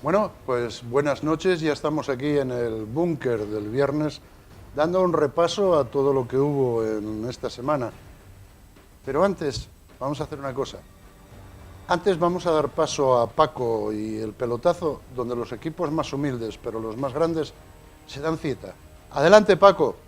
Bueno, pues buenas noches, ya estamos aquí en el búnker del viernes dando un repaso a todo lo que hubo en esta semana. Pero antes, vamos a hacer una cosa. Antes vamos a dar paso a Paco y el pelotazo, donde los equipos más humildes, pero los más grandes, se dan cita. Adelante, Paco.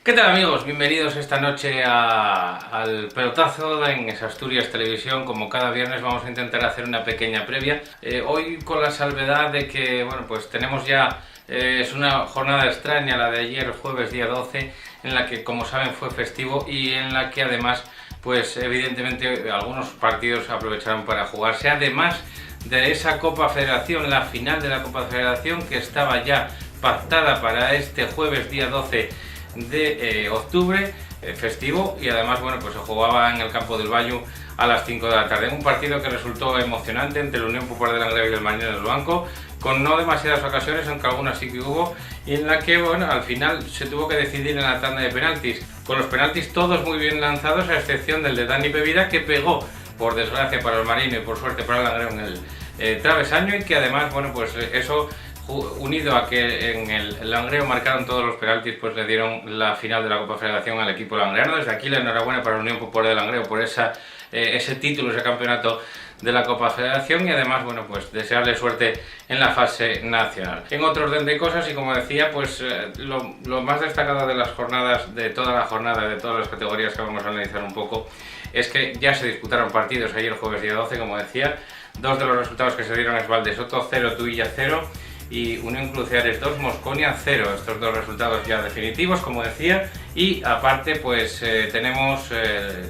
¿Qué tal, amigos? Bienvenidos esta noche al pelotazo en Asturias Televisión. Como cada viernes vamos a intentar hacer una pequeña previa. Hoy con la salvedad de que, bueno, pues tenemos ya, es una jornada extraña la de ayer, jueves día 12, en la que, como saben, fue festivo y en la que además, pues evidentemente algunos partidos aprovecharon para jugarse. Además de esa Copa Federación, la final de la Copa Federación que estaba ya pactada para este jueves día 12 de octubre, festivo, y además, bueno, pues se jugaba en el campo del Bayu a las 5 de la tarde. Un partido que resultó emocionante entre la Unión Popular de Langreo y el Marino del Banco, con no demasiadas ocasiones, aunque algunas sí que hubo, y en la que, bueno, al final se tuvo que decidir en la tanda de penaltis, con los penaltis todos muy bien lanzados, a excepción del de Dani Pevida, que pegó, por desgracia para el Marino y por suerte para el Langreo, en el travesaño, y que además, bueno, pues eso, unido a que en el Langreo marcaron todos los penaltis, pues le dieron la final de la Copa Federación al equipo langreano. Desde aquí la enhorabuena para la Unión Popular de Langreo por ese título, ese campeonato de la Copa Federación, y además, bueno, pues desearle suerte en la fase nacional. En otro orden de cosas, y como decía, pues lo más destacado de las jornadas, de toda la jornada, de todas las categorías que vamos a analizar un poco, es que ya se disputaron partidos ayer jueves día 12, como decía. Dos de los resultados que se dieron es Valdesoto 0, Tuilla 0 y Unión Cruceares 2, Mosconia 0. Estos dos resultados ya definitivos, como decía, y aparte pues tenemos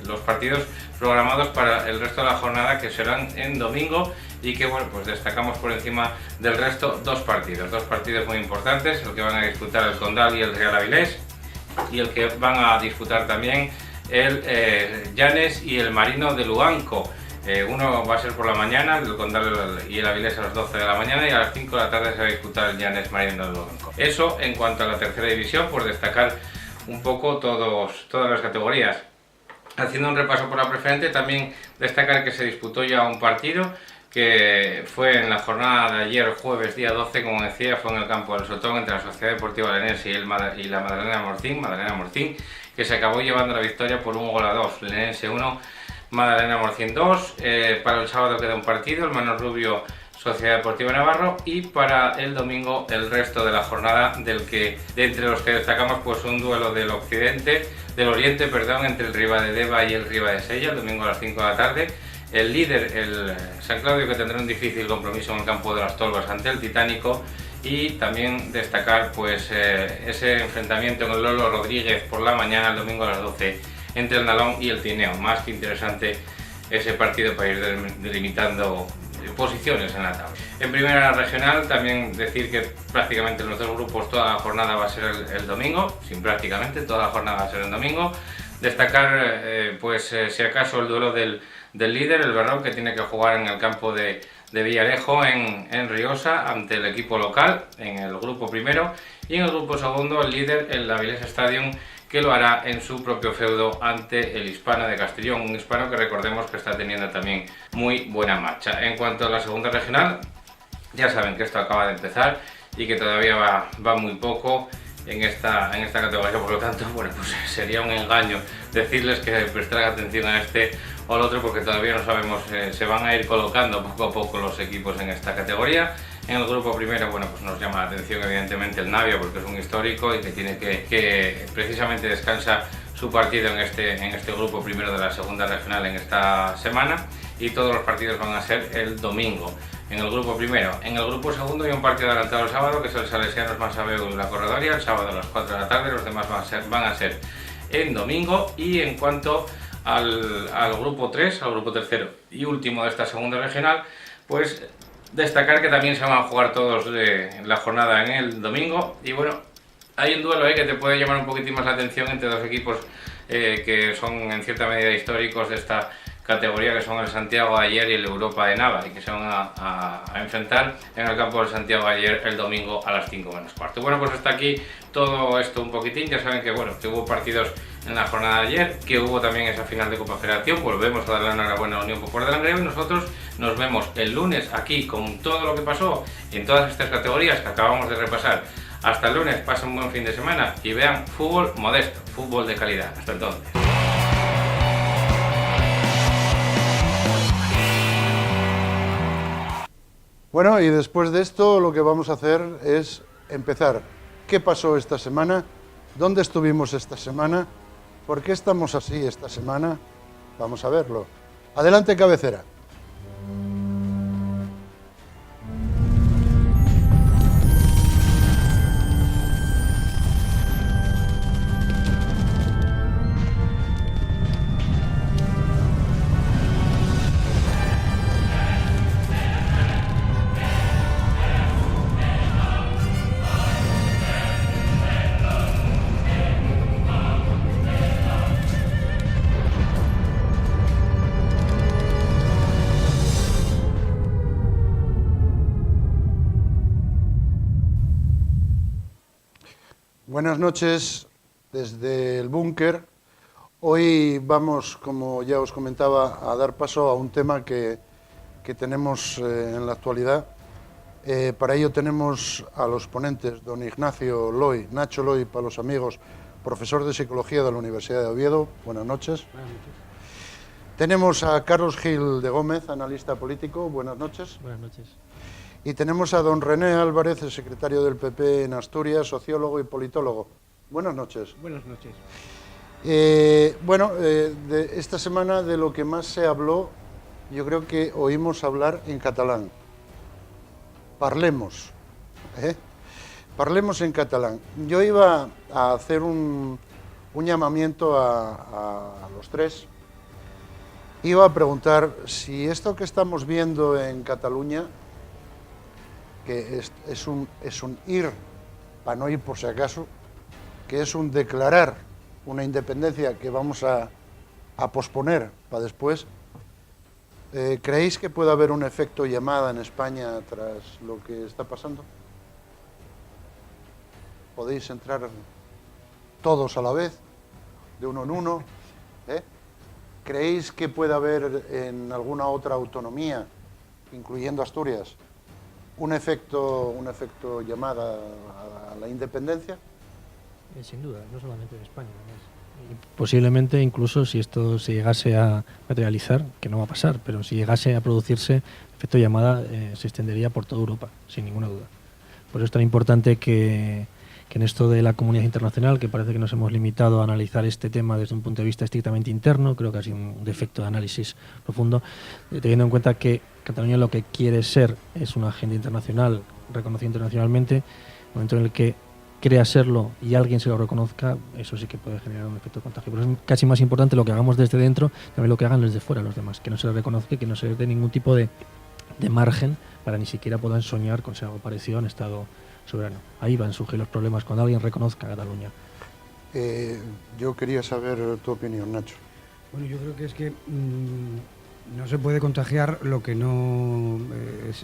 los partidos programados para el resto de la jornada, que serán en domingo, y que, bueno, pues destacamos por encima del resto dos partidos muy importantes: el que van a disputar el Condal y el Real Avilés, y el que van a disputar también el Llanes y el Marino de Luanco. Uno va a ser por la mañana, el Condal y el Avilés a las 12 de la mañana, y a las 5 de la tarde se va a disputar el Llanes Marino de Luanco. Eso en cuanto a la tercera división, por destacar un poco todas las categorías. Haciendo un repaso por la preferente, también destacar que se disputó ya un partido que fue en la jornada de ayer, jueves día 12, como decía, fue en el campo del Sotón, entre la Sociedad Deportiva Lenense y la Madalena Morcín, que se acabó llevando la victoria por 1-2, Lenense 1, Madalena Morcín 2. Para el sábado queda un partido, el Manos Rubio Sociedad Deportiva Navarro, y para el domingo el resto de la jornada, de entre los que destacamos pues un duelo del Oriente, entre el Ribadedeva y el Ribadesella, el domingo a las 5 de la tarde. El líder, el San Claudio, que tendrá un difícil compromiso en el campo de las Tolvas ante el Titánico, y también destacar pues ese enfrentamiento en el Lolo Rodríguez por la mañana, el domingo a las 12, entre el Nalón y el Tineo. Más que interesante ese partido para ir delimitando posiciones en la tabla. En primera regional, también decir que prácticamente en los dos grupos toda la jornada va a ser el domingo, toda la jornada va a ser el domingo. Destacar si acaso el duelo del líder, el Berrón, que tiene que jugar en el campo de Villarejo en Riosa ante el equipo local en el grupo primero, y en el grupo segundo el líder, el Avilés Stadium, que lo hará en su propio feudo ante el Hispano de Castellón, un Hispano que recordemos que está teniendo también muy buena marcha. En cuanto a la segunda regional, ya saben que esto acaba de empezar y que todavía va muy poco en esta categoría, por lo tanto, bueno, pues sería un engaño decirles que prestaran atención a este o al otro, porque todavía no sabemos, se van a ir colocando poco a poco los equipos en esta categoría. En el grupo primero, bueno, pues nos llama la atención evidentemente el Navia, porque es un histórico y que tiene que precisamente descansa su partido en este grupo primero de la segunda regional en esta semana, y todos los partidos van a ser el domingo en el grupo primero. En el grupo segundo hay un partido adelantado el sábado, que es el Salesianos Mansabeu y la Corredoria, el sábado a las 4 de la tarde. Los demás van a ser en domingo. Y en cuanto al grupo 3, al grupo tercero y último de esta segunda regional, pues destacar que también se van a jugar todos la jornada en el domingo. Y bueno, hay un duelo que te puede llamar un poquitín más la atención entre dos equipos que son en cierta medida históricos de esta categoría, que son el Santiago Ayer y el Europa de Nava, y que se van a enfrentar en el campo del Santiago Ayer el domingo a las 5 menos cuarto. Bueno, pues hasta aquí todo esto un poquitín. Ya saben que, bueno, que hubo partidos en la jornada de ayer, que hubo también esa final de Copa Federación. Volvemos a darle la enhorabuena a la Unión Popular de Langreo y nosotros nos vemos el lunes aquí con todo lo que pasó en todas estas categorías que acabamos de repasar. Hasta el lunes, pasen un buen fin de semana y vean fútbol modesto, fútbol de calidad. Hasta entonces. Bueno, y después de esto lo que vamos a hacer es empezar. ¿Qué pasó esta semana? ¿Dónde estuvimos esta semana? ¿Por qué estamos así esta semana? Vamos a verlo. Adelante, cabecera. Buenas noches desde el búnker. Hoy vamos, como ya os comentaba, a dar paso a un tema que tenemos en la actualidad. Para ello tenemos a los ponentes, don Ignacio Loy, Nacho Loy para los amigos, profesor de Psicología de la Universidad de Oviedo. Buenas noches. Buenas noches. Tenemos a Carlos Gil de Gómez, analista político. Buenas noches. Buenas noches. Y tenemos a don René Álvarez, el secretario del PP en Asturias, sociólogo y politólogo. Buenas noches. Buenas noches. De esta semana de lo que más se habló, yo creo que oímos hablar en catalán. Parlemos. Parlemos en catalán. Yo iba a hacer un llamamiento a los tres. Iba a preguntar si esto que estamos viendo en Cataluña, que es un ir, para no ir por si acaso, que es un declarar una independencia que vamos a posponer para después, ¿creéis que puede haber un efecto llamada en España tras lo que está pasando? ¿Podéis entrar todos a la vez, de uno en uno? ¿Creéis que puede haber en alguna otra autonomía, incluyendo Asturias, un efecto llamada a la independencia? Sin duda, no solamente en España. Y posiblemente incluso si esto se llegase a materializar, que no va a pasar, pero si llegase a producirse, el efecto llamada se extendería por toda Europa, sin ninguna duda. Por eso es tan importante que en esto de la comunidad internacional, que parece que nos hemos limitado a analizar este tema desde un punto de vista estrictamente interno, creo que ha sido un defecto de análisis profundo, teniendo en cuenta que Cataluña lo que quiere ser es una agenda internacional, reconocida internacionalmente. En el momento en el que crea serlo y alguien se lo reconozca, eso sí que puede generar un efecto de contagio. Pero es casi más importante lo que hagamos desde dentro, también lo que hagan desde fuera los demás, que no se les reconozca, que no se les dé ningún tipo de margen para ni siquiera puedan soñar con ser algo parecido a un Estado soberano. Ahí van a surgir los problemas cuando alguien reconozca a Cataluña. Yo quería saber tu opinión, Nacho. Bueno, yo creo que es que no se puede contagiar lo que no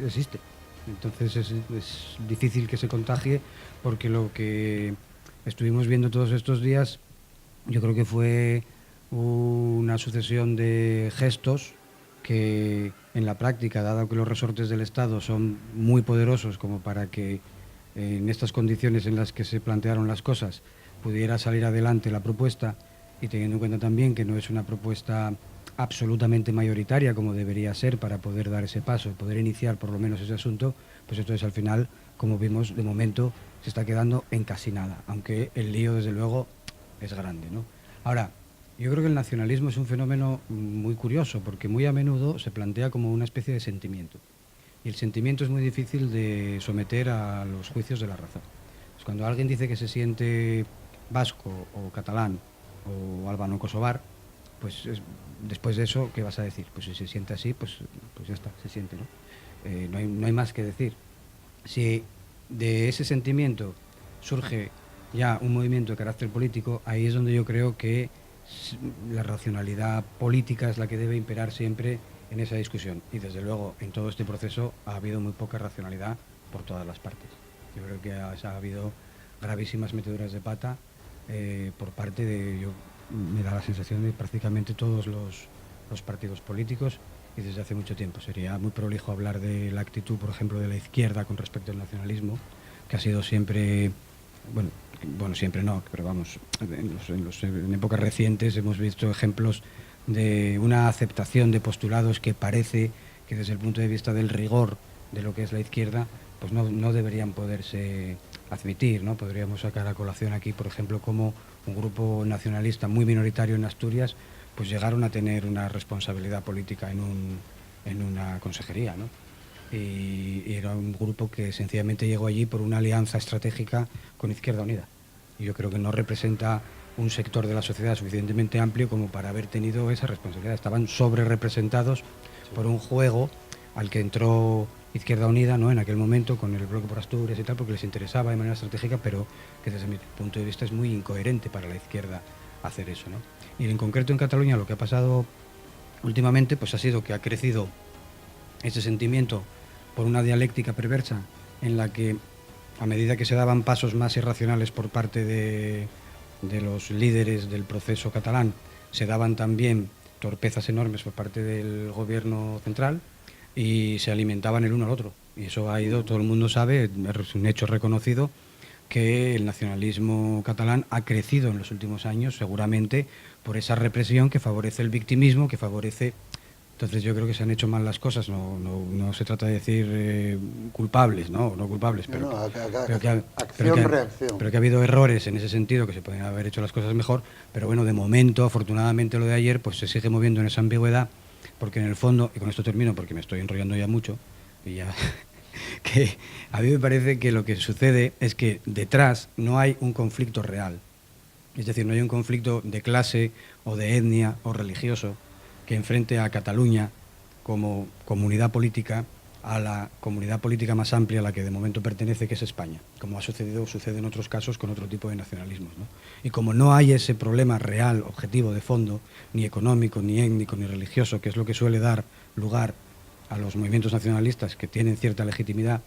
existe. Entonces es difícil que se contagie, porque lo que estuvimos viendo todos estos días yo creo que fue una sucesión de gestos que en la práctica, dado que los resortes del Estado son muy poderosos como para que en estas condiciones en las que se plantearon las cosas pudiera salir adelante la propuesta, y teniendo en cuenta también que no es una propuesta absolutamente mayoritaria como debería ser para poder dar ese paso, poder iniciar por lo menos ese asunto, pues entonces al final, como vimos, de momento se está quedando en casi nada, aunque el lío desde luego es grande, ¿no? Ahora, yo creo que el nacionalismo es un fenómeno muy curioso, porque muy a menudo se plantea como una especie de sentimiento, y el sentimiento es muy difícil de someter a los juicios de la razón. Pues cuando alguien dice que se siente vasco o catalán o albano-kosovar, pues después de eso, ¿qué vas a decir? Pues si se siente así, pues ya está, se siente, ¿no? No hay más que decir. Si de ese sentimiento surge ya un movimiento de carácter político, ahí es donde yo creo que la racionalidad política es la que debe imperar siempre en esa discusión. Y desde luego, en todo este proceso ha habido muy poca racionalidad por todas las partes. Yo creo que ha habido gravísimas meteduras de pata por parte de, yo me da la sensación de prácticamente todos los partidos políticos y desde hace mucho tiempo. Sería muy prolijo hablar de la actitud, por ejemplo, de la izquierda con respecto al nacionalismo, que ha sido siempre, bueno, siempre no, pero vamos, en épocas recientes hemos visto ejemplos de una aceptación de postulados que parece que desde el punto de vista del rigor de lo que es la izquierda, pues no deberían poderse admitir, ¿no? Podríamos sacar a colación aquí, por ejemplo, cómo un grupo nacionalista muy minoritario en Asturias pues llegaron a tener una responsabilidad política en una consejería, ¿no? Y era un grupo que sencillamente llegó allí por una alianza estratégica con Izquierda Unida. Y yo creo que no representa un sector de la sociedad suficientemente amplio como para haber tenido esa responsabilidad. Estaban sobre representados por un juego al que entró Izquierda Unida, ¿no?, en aquel momento con el Bloque por Asturias y tal, porque les interesaba de manera estratégica, pero que desde mi punto de vista es muy incoherente para la izquierda hacer eso, ¿no? Y en concreto en Cataluña lo que ha pasado últimamente pues ha sido que ha crecido ese sentimiento por una dialéctica perversa en la que a medida que se daban pasos más irracionales por parte de los líderes del proceso catalán, se daban también torpezas enormes por parte del gobierno central y se alimentaban el uno al otro. Y eso ha ido, todo el mundo sabe, es un hecho reconocido, que el nacionalismo catalán ha crecido en los últimos años, seguramente por esa represión que favorece el victimismo, que favorece... Entonces yo creo que se han hecho mal las cosas, no se trata de decir culpables, no culpables, pero que ha habido errores en ese sentido, que se pueden haber hecho las cosas mejor, pero bueno, de momento, afortunadamente lo de ayer, pues se sigue moviendo en esa ambigüedad, porque en el fondo, y con esto termino porque me estoy enrollando ya mucho, y ya... que a mí me parece que lo que sucede es que detrás no hay un conflicto real. Es decir, no hay un conflicto de clase o de etnia o religioso que enfrente a Cataluña como comunidad política a la comunidad política más amplia a la que de momento pertenece, que es España, como sucede en otros casos con otro tipo de nacionalismos, ¿no? Y como no hay ese problema real, objetivo de fondo, ni económico, ni étnico, ni religioso, que es lo que suele dar lugar a los movimientos nacionalistas que tienen cierta legitimidad,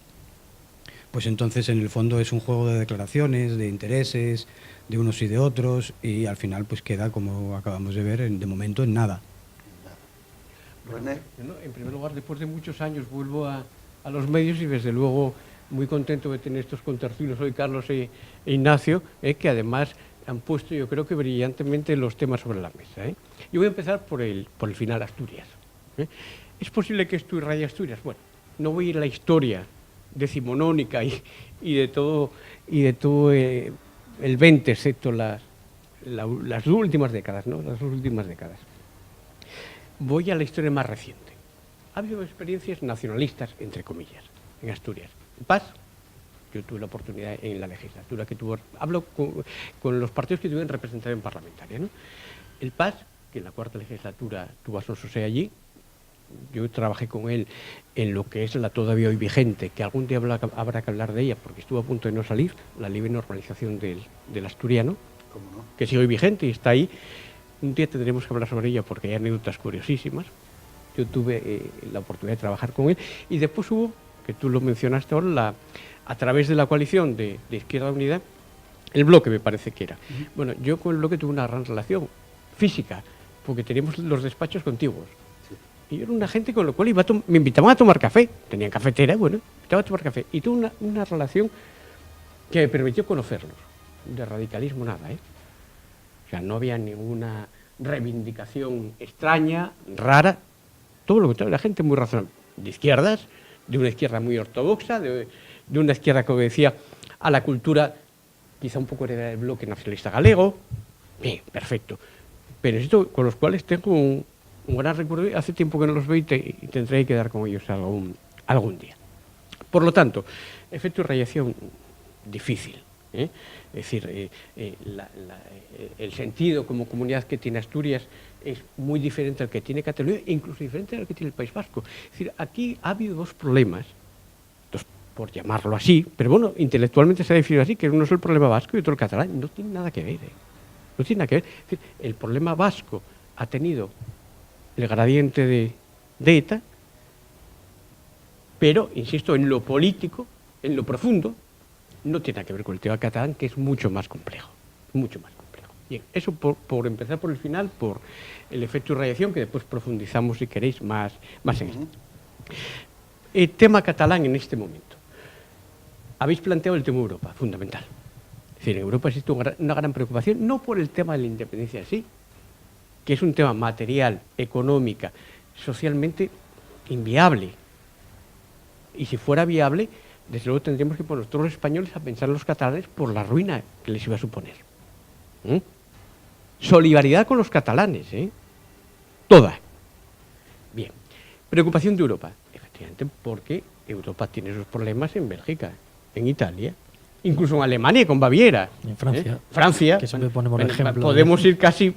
pues entonces en el fondo es un juego de declaraciones, de intereses, de unos y de otros, y al final pues queda, como acabamos de ver, de momento en nada. René. Bueno, en primer lugar, después de muchos años vuelvo a los medios y desde luego muy contento de tener estos contertulios hoy, Carlos e Ignacio, que además han puesto, yo creo que brillantemente, los temas sobre la mesa. Yo voy a empezar por el final, Asturias. ¿Es posible que esto irradia Asturias? Bueno, no voy a ir a la historia decimonónica y de todo el 20, excepto las últimas décadas, ¿no? Las últimas décadas. Voy a la historia más reciente. Ha habido experiencias nacionalistas, entre comillas, en Asturias. El PAS, yo tuve la oportunidad en la legislatura que tuvo, hablo con los partidos que tuvieron representación parlamentaria, ¿no? El PAS, que en la cuarta legislatura tuvo a Sonsosé allí, yo trabajé con él en lo que es la todavía hoy vigente, que algún día habrá que hablar de ella, porque estuvo a punto de no salir, la ley de normalización del asturiano, ¿Cómo no? que sigue hoy vigente y está ahí. Un día tendremos que hablar sobre ella porque hay anécdotas curiosísimas. Yo tuve la oportunidad de trabajar con él y después hubo, que tú lo mencionaste ahora, a través de la coalición de Izquierda Unida, el Bloque me parece que era. Bueno, yo con el Bloque tuve una gran relación física, porque teníamos los despachos contiguos. Y yo era una gente con la cual me invitaban a tomar café, tenían cafetera, bueno, me invitaban a tomar café. Y tuve una relación que me permitió conocerlos. De radicalismo nada, O sea, no había ninguna reivindicación extraña, rara, todo lo contrario, la gente muy razonable, de izquierdas, de una izquierda muy ortodoxa, de una izquierda que obedecía a la cultura, quizá un poco heredada del Bloque Nacionalista Galego, bien, perfecto, pero esto con los cuales tengo un gran recuerdo, hace tiempo que no los veo y tendré que dar con ellos algún día. Por lo tanto, efecto de radiación difícil. Es decir, el sentido como comunidad que tiene Asturias es muy diferente al que tiene Cataluña e incluso diferente al que tiene el País Vasco. Es decir, aquí ha habido dos problemas, por llamarlo así, pero bueno, intelectualmente se ha definido así, que uno es el problema vasco y otro el catalán. No tiene nada que ver. No tiene nada que ver. Es decir, el problema vasco ha tenido el gradiente de ETA, pero, insisto, en lo político, en lo profundo, no tiene nada que ver con el tema catalán, que es mucho más complejo, mucho más complejo. Bien, eso por empezar por el final, por el efecto irradiación, que después profundizamos, si queréis, más en esto. El tema catalán en este momento. Habéis planteado el tema Europa, fundamental. Es decir, en Europa existe una gran preocupación, no por el tema de la independencia en sí, que es un tema material, económica, socialmente inviable. Y si fuera viable, desde luego tendríamos que poner todos los españoles a pensar en los catalanes por la ruina que les iba a suponer. Solidaridad con los catalanes, toda. Bien, preocupación de Europa, efectivamente, porque Europa tiene sus problemas en Bélgica, en Italia, incluso en Alemania, con Baviera. En Francia. Francia, que siempre ponemos el ejemplo. podemos ir casi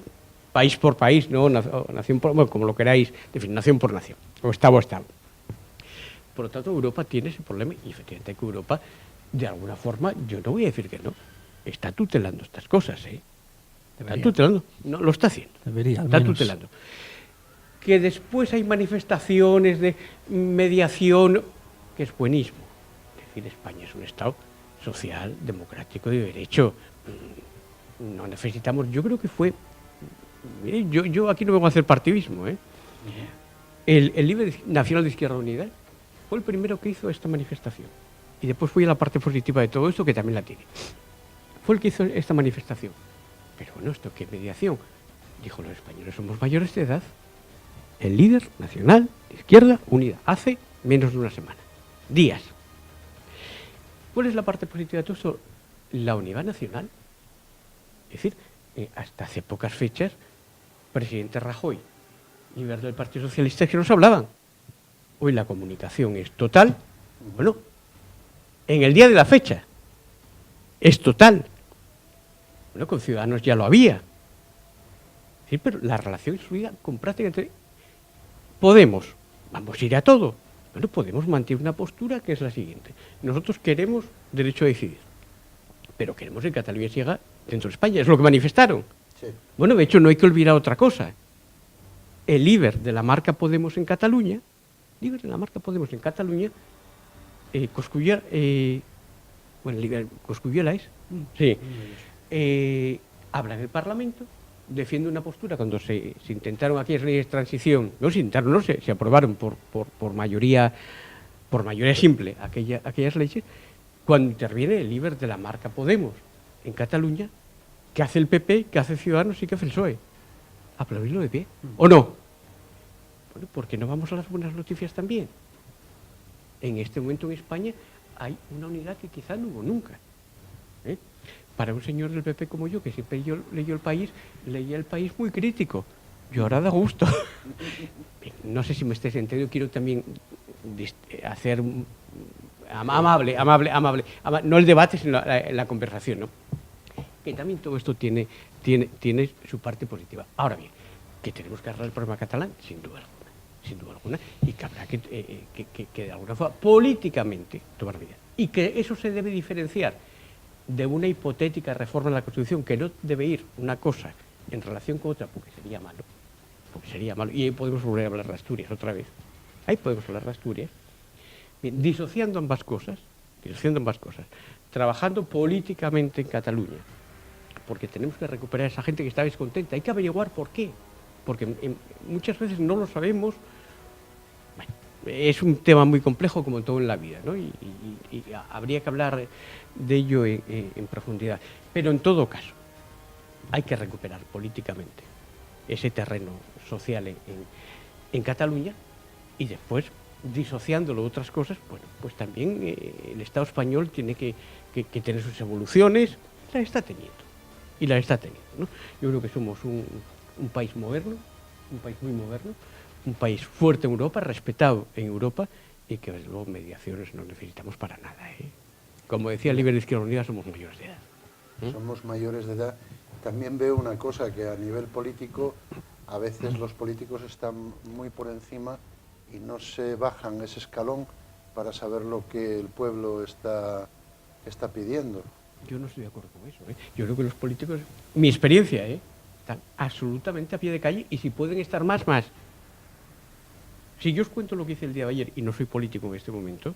país por país, ¿no? Nación por, bueno, como lo queráis, en fin, nación por nación, o estado. Por lo tanto, Europa tiene ese problema y efectivamente que Europa, de alguna forma, yo no voy a decir que no, está tutelando estas cosas, Está tutelando, no, lo está haciendo. Debería, al está menos. tutelando. Que después hay manifestaciones de mediación, que es buenísimo. Es decir, España es un Estado social, democrático, de derecho. No necesitamos, yo creo que fue, yo aquí no vengo a hacer partidismo, El Libre Nacional de Izquierda Unida fue el primero que hizo esta manifestación. Y después fui a la parte positiva de todo esto, que también la tiene. Fue el que hizo esta manifestación. Pero bueno, ¿esto qué mediación? Dijo, los españoles somos mayores de edad. El líder nacional de Izquierda Unida, hace menos de una semana. Días. ¿Cuál es la parte positiva de todo esto? La unidad nacional. Es decir, hasta hace pocas fechas, presidente Rajoy, líder del Partido Socialista, que nos hablaban. Hoy la comunicación es total. Bueno, en el día de la fecha es total. Bueno, con Ciudadanos ya lo había. Sí, pero la relación es fluida con prácticamente Podemos. Vamos a ir a todo. Bueno, Podemos mantener una postura que es la siguiente. Nosotros queremos derecho a decidir, pero queremos que Cataluña siga dentro de España. Es lo que manifestaron. Sí. Bueno, de hecho, no hay que olvidar otra cosa. El líder de la marca Podemos en Cataluña, Coscubiela, Coscubiela es, sí, habla en el Parlamento, defiende una postura cuando se intentaron aquellas leyes de transición, se aprobaron por mayoría simple aquellas leyes, cuando interviene el líder de la marca Podemos en Cataluña, ¿qué hace el PP, qué hace Ciudadanos y qué hace el PSOE? Aplaudirlo de pie, ¿o no? Bueno, ¿por qué no vamos a las buenas noticias también? En este momento en España hay una unidad que quizá no hubo nunca. Para un señor del PP como yo, que siempre leyó El País, leía El País muy crítico. Yo ahora da gusto. No sé si me estáis entendiendo, quiero también hacer amable, no el debate, sino la conversación, ¿no? Que también todo esto tiene su parte positiva. Ahora bien, que tenemos que arreglar el problema catalán, sin duda alguna, y que habrá que de alguna forma, políticamente, tomar medidas. Y que eso se debe diferenciar de una hipotética reforma de la Constitución, que no debe ir una cosa en relación con otra, porque sería malo. Y ahí podemos volver a hablar de Asturias otra vez. Bien, disociando ambas cosas, trabajando políticamente en Cataluña, porque tenemos que recuperar a esa gente que está descontenta. Hay que averiguar por qué, porque muchas veces no lo sabemos. Bueno, es un tema muy complejo, como todo en la vida, ¿no? Y habría que hablar de ello en profundidad. Pero en todo caso, hay que recuperar políticamente ese terreno social en Cataluña, y después, disociándolo de otras cosas, bueno, pues también el Estado español tiene que tener sus evoluciones. Las está teniendo, ¿no? Yo creo que somos un país moderno, un país muy moderno, un país fuerte en Europa, respetado en Europa, y que desde luego mediaciones no necesitamos para nada, Como decía el líder de Izquierda Unida, somos mayores de edad. Somos mayores de edad. También veo una cosa, que a nivel político, a veces los políticos están muy por encima y no se bajan ese escalón para saber lo que el pueblo está pidiendo. Yo no estoy de acuerdo con eso. Yo creo que los políticos, mi experiencia, están absolutamente a pie de calle, y si pueden estar más. Si yo os cuento lo que hice el día de ayer, y no soy político en este momento,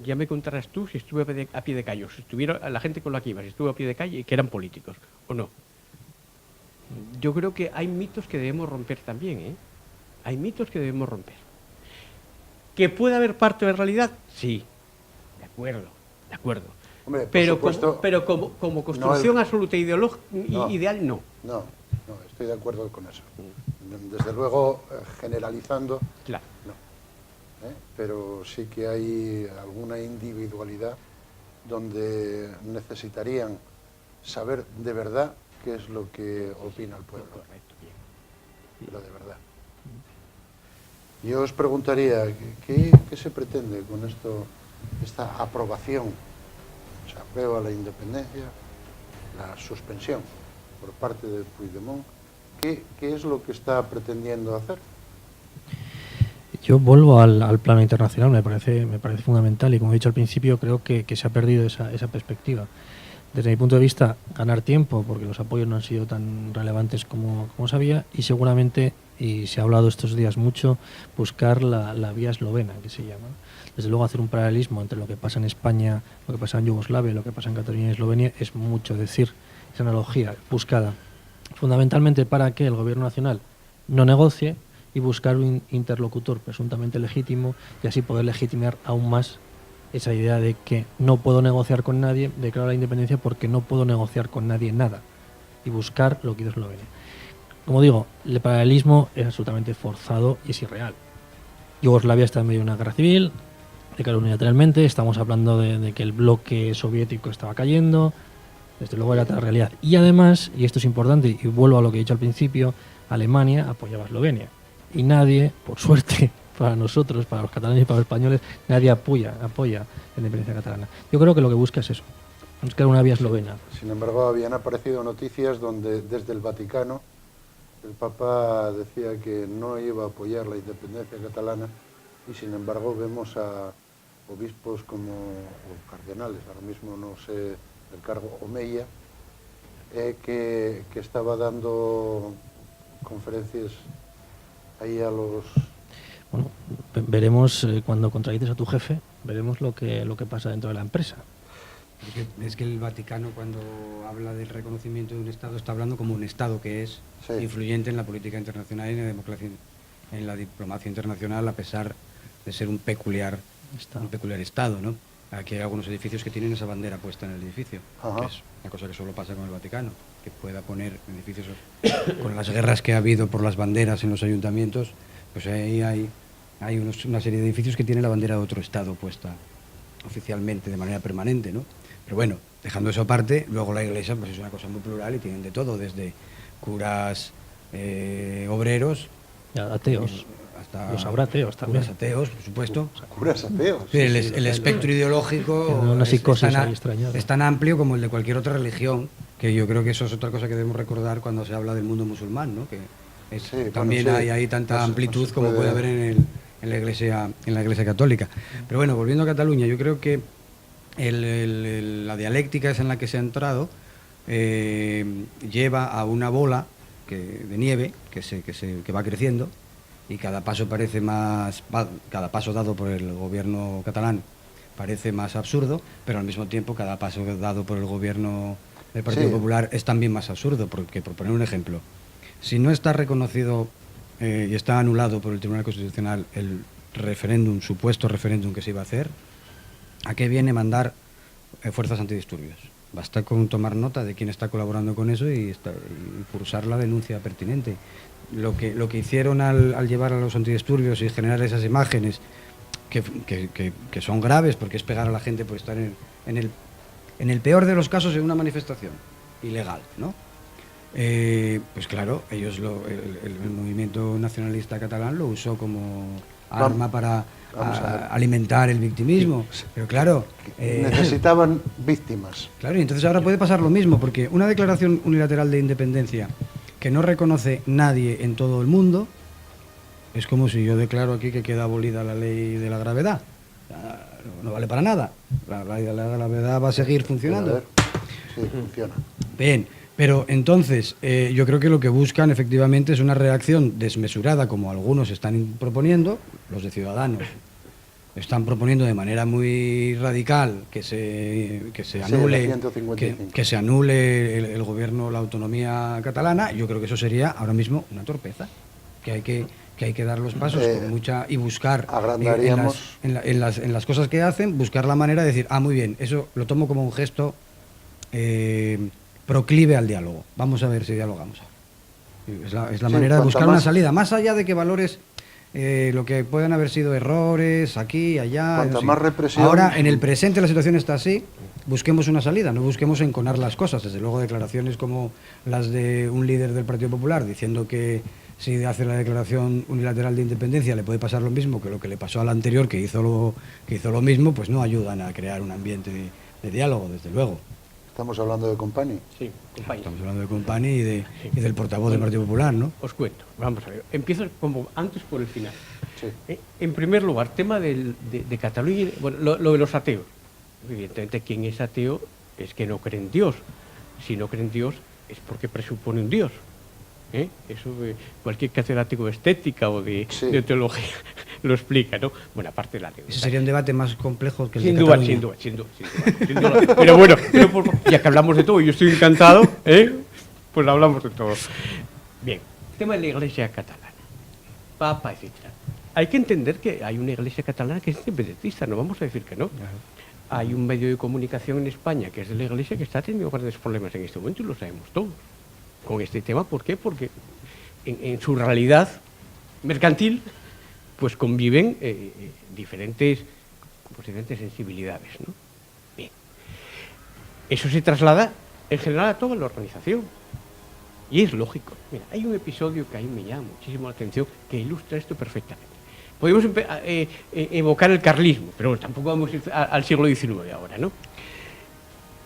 ya me contarás tú si estuve a pie de calle, o si estuviera la gente con la que iba, si estuve a pie de calle y que eran políticos, o no. Yo creo que hay mitos que debemos romper también, ¿eh? Hay mitos que debemos romper. ¿Que puede haber parte de realidad? Sí, de acuerdo. Hombre, por Pero, supuesto, como construcción absoluta no. ideal, no. No, estoy de acuerdo con eso. Desde luego, generalizando, Claro. no. Pero sí que hay alguna individualidad donde necesitarían saber de verdad qué es lo que opina el pueblo. Correcto, bien. Pero de verdad. Yo os preguntaría, ¿qué se pretende con esta aprobación? Se aprueba la independencia, la suspensión por parte de Puigdemont. ¿Qué es lo que está pretendiendo hacer? Yo vuelvo al plano internacional, me parece fundamental y como he dicho al principio, creo que se ha perdido esa perspectiva. Desde mi punto de vista, ganar tiempo, porque los apoyos no han sido tan relevantes como sabía, y seguramente, y se ha hablado estos días mucho, buscar la vía eslovena, que se llama. Desde luego, hacer un paralelismo entre lo que pasa en España, lo que pasa en Yugoslavia, lo que pasa en Cataluña y Eslovenia, es mucho decir, esa analogía buscada fundamentalmente para que el gobierno nacional no negocie y buscar un interlocutor presuntamente legítimo y así poder legitimar aún más esa idea de que no puedo negociar con nadie, declaro la independencia porque no puedo negociar con nadie nada y buscar lo que hizo Eslovenia. Como digo, el paralelismo es absolutamente forzado y es irreal. Yugoslavia está en medio de una guerra civil, declaró unilateralmente, estamos hablando de que el bloque soviético estaba cayendo, desde luego era otra realidad. Y además, y esto es importante, y vuelvo a lo que he dicho al principio, Alemania apoyaba a Eslovenia. Y nadie, por suerte, para nosotros, para los catalanes y para los españoles, nadie apoya la independencia catalana. Yo creo que lo que busca es eso, buscar una vía eslovena. Sin embargo, habían aparecido noticias donde desde el Vaticano el Papa decía que no iba a apoyar la independencia catalana y sin embargo vemos a obispos o cardenales, ahora mismo no sé el cargo, Omeya, que estaba dando conferencias ahí a los... Bueno, veremos cuando contradices a tu jefe, veremos lo que pasa dentro de la empresa. Es que el Vaticano, cuando habla del reconocimiento de un Estado, está hablando como un Estado que es influyente en la política internacional y en la democracia, en la diplomacia internacional, a pesar de ser un peculiar Estado, ¿no? Aquí hay algunos edificios que tienen esa bandera puesta en el edificio, que es una cosa que solo pasa con el Vaticano, que pueda poner edificios con las guerras que ha habido por las banderas en los ayuntamientos, pues ahí hay una serie de edificios que tienen la bandera de otro Estado puesta oficialmente de manera permanente, ¿no? Pero bueno, dejando eso aparte, luego la Iglesia pues es una cosa muy plural y tienen de todo, desde curas obreros, ateos, hasta los habrá ateos también. Curas ateos, por supuesto. Curas ateos. Sí, el espectro ideológico es tan amplio como el de cualquier otra religión, que yo creo que eso es otra cosa que debemos recordar cuando se habla del mundo musulmán, ¿no? Que también hay tanta amplitud como puede haber en la Iglesia católica. Pero bueno, volviendo a Cataluña, yo creo que la dialéctica es en la que se ha entrado lleva a una bola de nieve que va creciendo y cada paso dado por el gobierno catalán parece más absurdo, pero al mismo tiempo cada paso dado por el gobierno del Partido Popular es también más absurdo, porque por poner un ejemplo, si no está reconocido y está anulado por el Tribunal Constitucional el supuesto referéndum que se iba a hacer, ¿a qué viene mandar fuerzas antidisturbios? Basta con tomar nota de quién está colaborando con eso y cursar la denuncia pertinente. Lo que hicieron al llevar a los antidisturbios y generar esas imágenes que son graves, porque es pegar a la gente por estar en el peor de los casos en una manifestación ilegal, ¿no? Pues claro, ellos el movimiento nacionalista catalán lo usó como arma para alimentar el victimismo, pero claro... necesitaban víctimas. Claro, y entonces ahora puede pasar lo mismo, porque una declaración unilateral de independencia que no reconoce nadie en todo el mundo, es como si yo declaro aquí que queda abolida la ley de la gravedad. No vale para nada. La ley de la gravedad va a seguir funcionando. Sí, funciona. Bien, pero entonces yo creo que lo que buscan efectivamente es una reacción desmesurada, como algunos están proponiendo, los de Ciudadanos están proponiendo de manera muy radical que se anule, la 155. que se anule el gobierno, la autonomía catalana. Yo creo que eso sería ahora mismo una torpeza, que hay que dar los pasos con mucha y buscar agrandaríamos en las cosas que hacen, buscar la manera de decir, muy bien, eso lo tomo como un gesto proclive al diálogo. Vamos a ver si dialogamos. Es la manera de buscar una salida, más allá de que valores lo que pueden haber sido errores aquí, allá. Cuanta más represión. Ahora, en el presente la situación está así, busquemos una salida, no busquemos enconar las cosas. Desde luego, declaraciones como las de un líder del Partido Popular diciendo que si hace la declaración unilateral de independencia le puede pasar lo mismo que lo que le pasó al anterior, que hizo lo mismo, pues no ayudan a crear un ambiente de diálogo, desde luego. Estamos hablando de Company. Sí, Company. Estamos hablando de Company y del portavoz del Partido Popular, ¿no? Os cuento, vamos a ver. Empiezo como antes por el final. Sí. En primer lugar, tema de Cataluña, bueno, lo de los ateos. Evidentemente, quien es ateo es que no cree en Dios. Si no cree en Dios es porque presupone un Dios. Eso cualquier catedrático de estética o de teología lo explica, ¿no? Bueno, aparte de la teoría. Ese sería un debate más complejo que el sin de duda, Cataluña. sin duda. Pero bueno, ya que hablamos de todo, yo estoy encantado, pues hablamos de todo. Bien, tema de la Iglesia catalana, Papa, etcétera. Hay que entender que hay una Iglesia catalana que es independentista, no vamos a decir que no. Hay un medio de comunicación en España que es de la Iglesia que está teniendo grandes problemas en este momento y lo sabemos todos. Con este tema, ¿por qué? Porque en su realidad mercantil pues conviven diferentes sensibilidades, ¿no? Bien. Eso se traslada en general a toda la organización y es lógico. Mira, hay un episodio que a mí me llama muchísimo la atención que ilustra esto perfectamente. Podemos evocar el carlismo, pero bueno, tampoco vamos a ir al siglo XIX ahora, ¿no?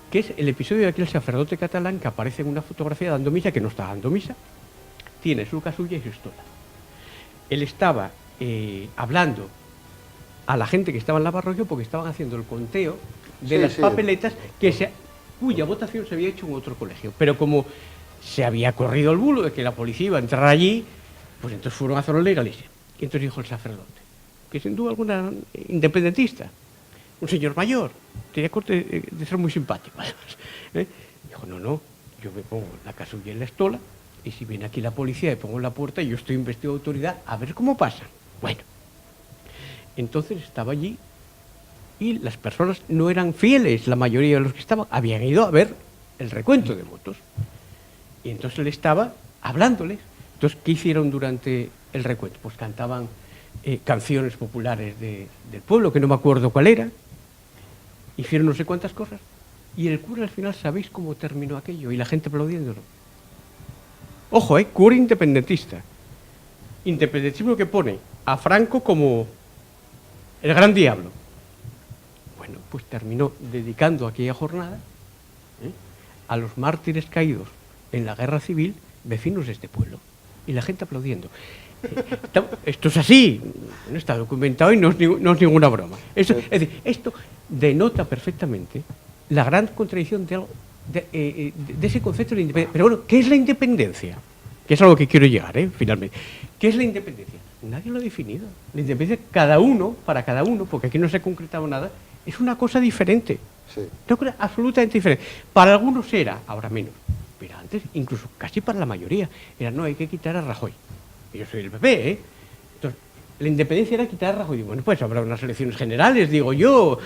Que es el episodio de aquel sacerdote catalán que aparece en una fotografía dando misa, que no está dando misa, tiene su casulla y su estola. Él estaba hablando a la gente que estaba en la parroquia porque estaban haciendo el conteo de las papeletas cuya votación se había hecho en otro colegio. Pero como se había corrido el bulo de que la policía iba a entrar allí, pues entonces fueron a hacerlo en la iglesia. Y entonces dijo el sacerdote, que sin duda alguna independentista, un señor mayor, tenía corte de ser muy simpático. Dijo, no, yo me pongo la casulla en la estola y si viene aquí la policía y pongo en la puerta y yo estoy investido de autoridad, a ver cómo pasa. Bueno, entonces estaba allí y las personas no eran fieles, la mayoría de los que estaban, habían ido a ver el recuento de votos. Y entonces él estaba hablándoles. Entonces, ¿qué hicieron durante el recuento? Pues cantaban canciones populares del pueblo, que no me acuerdo cuál era. Hicieron no sé cuántas cosas. Y el cura al final, ¿sabéis cómo terminó aquello? Y la gente aplaudiéndolo. Ojo, cura independentista. Independentismo que pone a Franco como el gran diablo. Bueno, pues terminó dedicando aquella jornada a los mártires caídos en la guerra civil, vecinos de este pueblo. Y la gente aplaudiendo. Esto es así, no está documentado y no es ninguna broma. Es decir, esto denota perfectamente la gran contradicción de ese concepto de independencia. Pero bueno, ¿qué es la independencia? Que es a lo que quiero llegar, finalmente. ¿Qué es la independencia? Nadie lo ha definido. La independencia, para cada uno, porque aquí no se ha concretado nada, es una cosa diferente. Sí. Una cosa absolutamente diferente. Para algunos era, ahora menos, pero antes, incluso casi para la mayoría, era no, hay que quitar a Rajoy. Yo soy del PP, Entonces, la independencia era quitar a Rajoy. Y bueno, pues habrá unas elecciones generales, digo yo.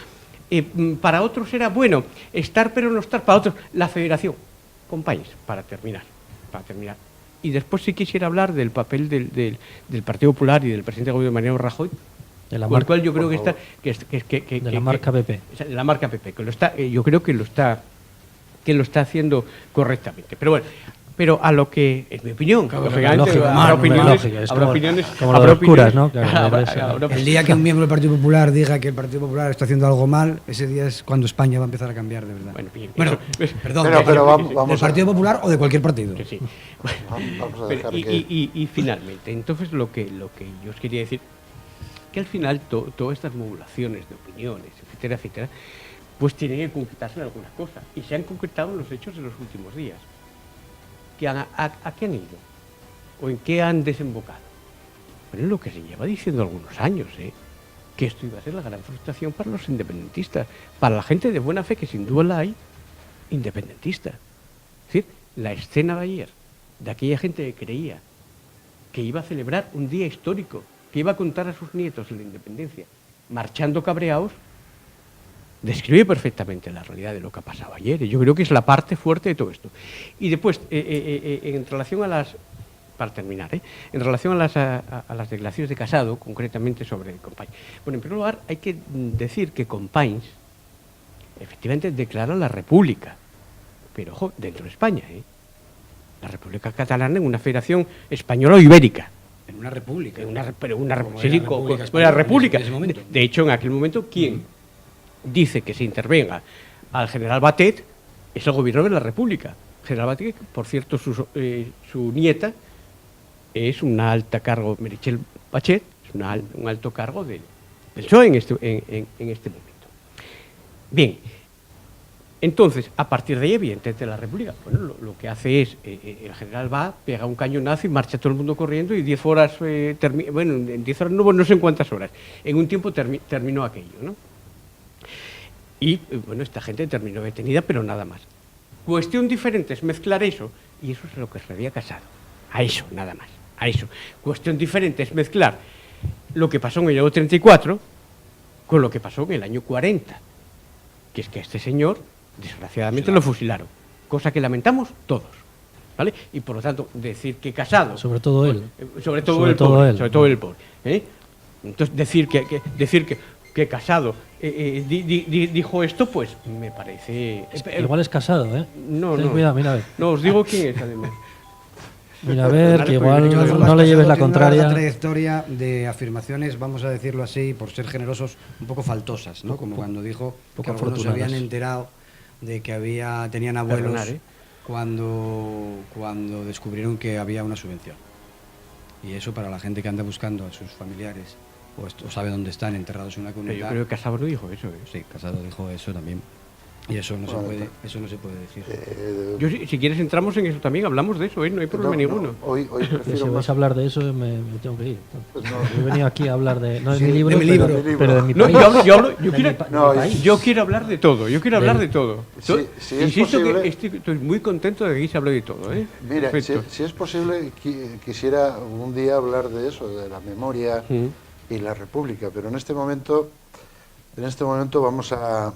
Para otros era, bueno, estar pero no estar. Para otros, la federación. Compañeros, para terminar. Y después sí quisiera hablar del papel del Partido Popular y del presidente del gobierno Mariano Rajoy, con el cual yo creo que está... de la marca PP. De la marca PP, que lo está, yo creo que lo está haciendo correctamente. Pero bueno, a lo que, en mi opinión, lógicamente, habrá opiniones, como lo de los curas, ¿no? El día que un miembro del Partido Popular diga que el Partido Popular está haciendo algo mal, ese día es cuando España va a empezar a cambiar de verdad. Bueno, perdón, pero vamos del Partido Popular o de cualquier partido. Sí. Vamos a dejar y finalmente, entonces lo que yo os quería decir, que al final todas estas modulaciones de opiniones, etcétera, pues tienen que concretarse en algunas cosas. Y se han concretado en los hechos de los últimos días. ¿A qué han ido? ¿O en qué han desembocado? Bueno, es lo que se lleva diciendo algunos años, que esto iba a ser la gran frustración para los independentistas, para la gente de buena fe, que sin duda la hay, independentista. Es decir, la escena de ayer, de aquella gente que creía que iba a celebrar un día histórico, que iba a contar a sus nietos la independencia, marchando cabreados, describe perfectamente la realidad de lo que ha pasado ayer. Y yo creo que es la parte fuerte de todo esto. Y después, en relación a las... Para terminar, en relación a las declaraciones de Casado, concretamente sobre Companys. Bueno, en primer lugar, hay que decir que Companys efectivamente declara la República, pero ojo, dentro de España, la República Catalana en una federación española o ibérica. En una república. Pero una Como sí, era sí, la República la Española República. en ese momento. De hecho, en aquel momento, ¿quién dice que se intervenga al general Batet? Es el gobierno de la República. General Batet, por cierto, su nieta es una alta cargo, Meritxell Batet, es un alto cargo del PSOE en este momento. Bien, entonces, a partir de ahí, evidentemente, la República, bueno, lo que hace es, el general va, pega un cañonazo y marcha todo el mundo corriendo y 10 horas, en 10 horas no sé en cuántas horas, en un tiempo terminó aquello, ¿no? Y, bueno, esta gente terminó detenida, pero nada más. Cuestión diferente es mezclar eso, y eso es lo que se había Casado. A eso, nada más. A eso. Cuestión diferente es mezclar lo que pasó en el año 34 con lo que pasó en el año 40. Que es que a este señor, desgraciadamente, lo fusilaron. Cosa que lamentamos todos. ¿Vale? Y por lo tanto, decir que Casado... Sobre todo él. Sobre todo el pobre. Entonces, decir que Casado dijo esto, pues me parece... Igual es Casado, ¿eh? No. Cuidado, mira a ver. No, os digo quién es, además. Mira a ver, que igual De todas formas, no le lleves la Casado tiene una contraria. larga trayectoria de afirmaciones, vamos a decirlo así, por ser generosos, un poco faltosas, ¿no? Como cuando dijo que algunos se habían enterado de que tenían abuelos Perdonar, cuando descubrieron que había una subvención. Y eso, para la gente que anda buscando a sus familiares o sabe dónde están enterrados en una Pero comunidad... yo creo que Casado no dijo eso. Sí, Casado dijo eso también. Y eso no, Bueno, eso no se puede decir. Yo, si quieres, entramos en eso también, hablamos de eso, no hay problema ninguno. Hoy Si prefiero vais más... a hablar de eso, me tengo que ir. Pues no. He venido aquí a hablar de... No es Sí, mi libro, de mi libro. pero de mi No, país. yo quiero, No, yo quiero hablar de todo, hablar de todo. Si es Insisto posible- que estoy muy contento de que aquí se hable de todo. Mira, Perfecto. si es posible, quisiera un día hablar de eso, de la memoria y la República, pero en este momento vamos a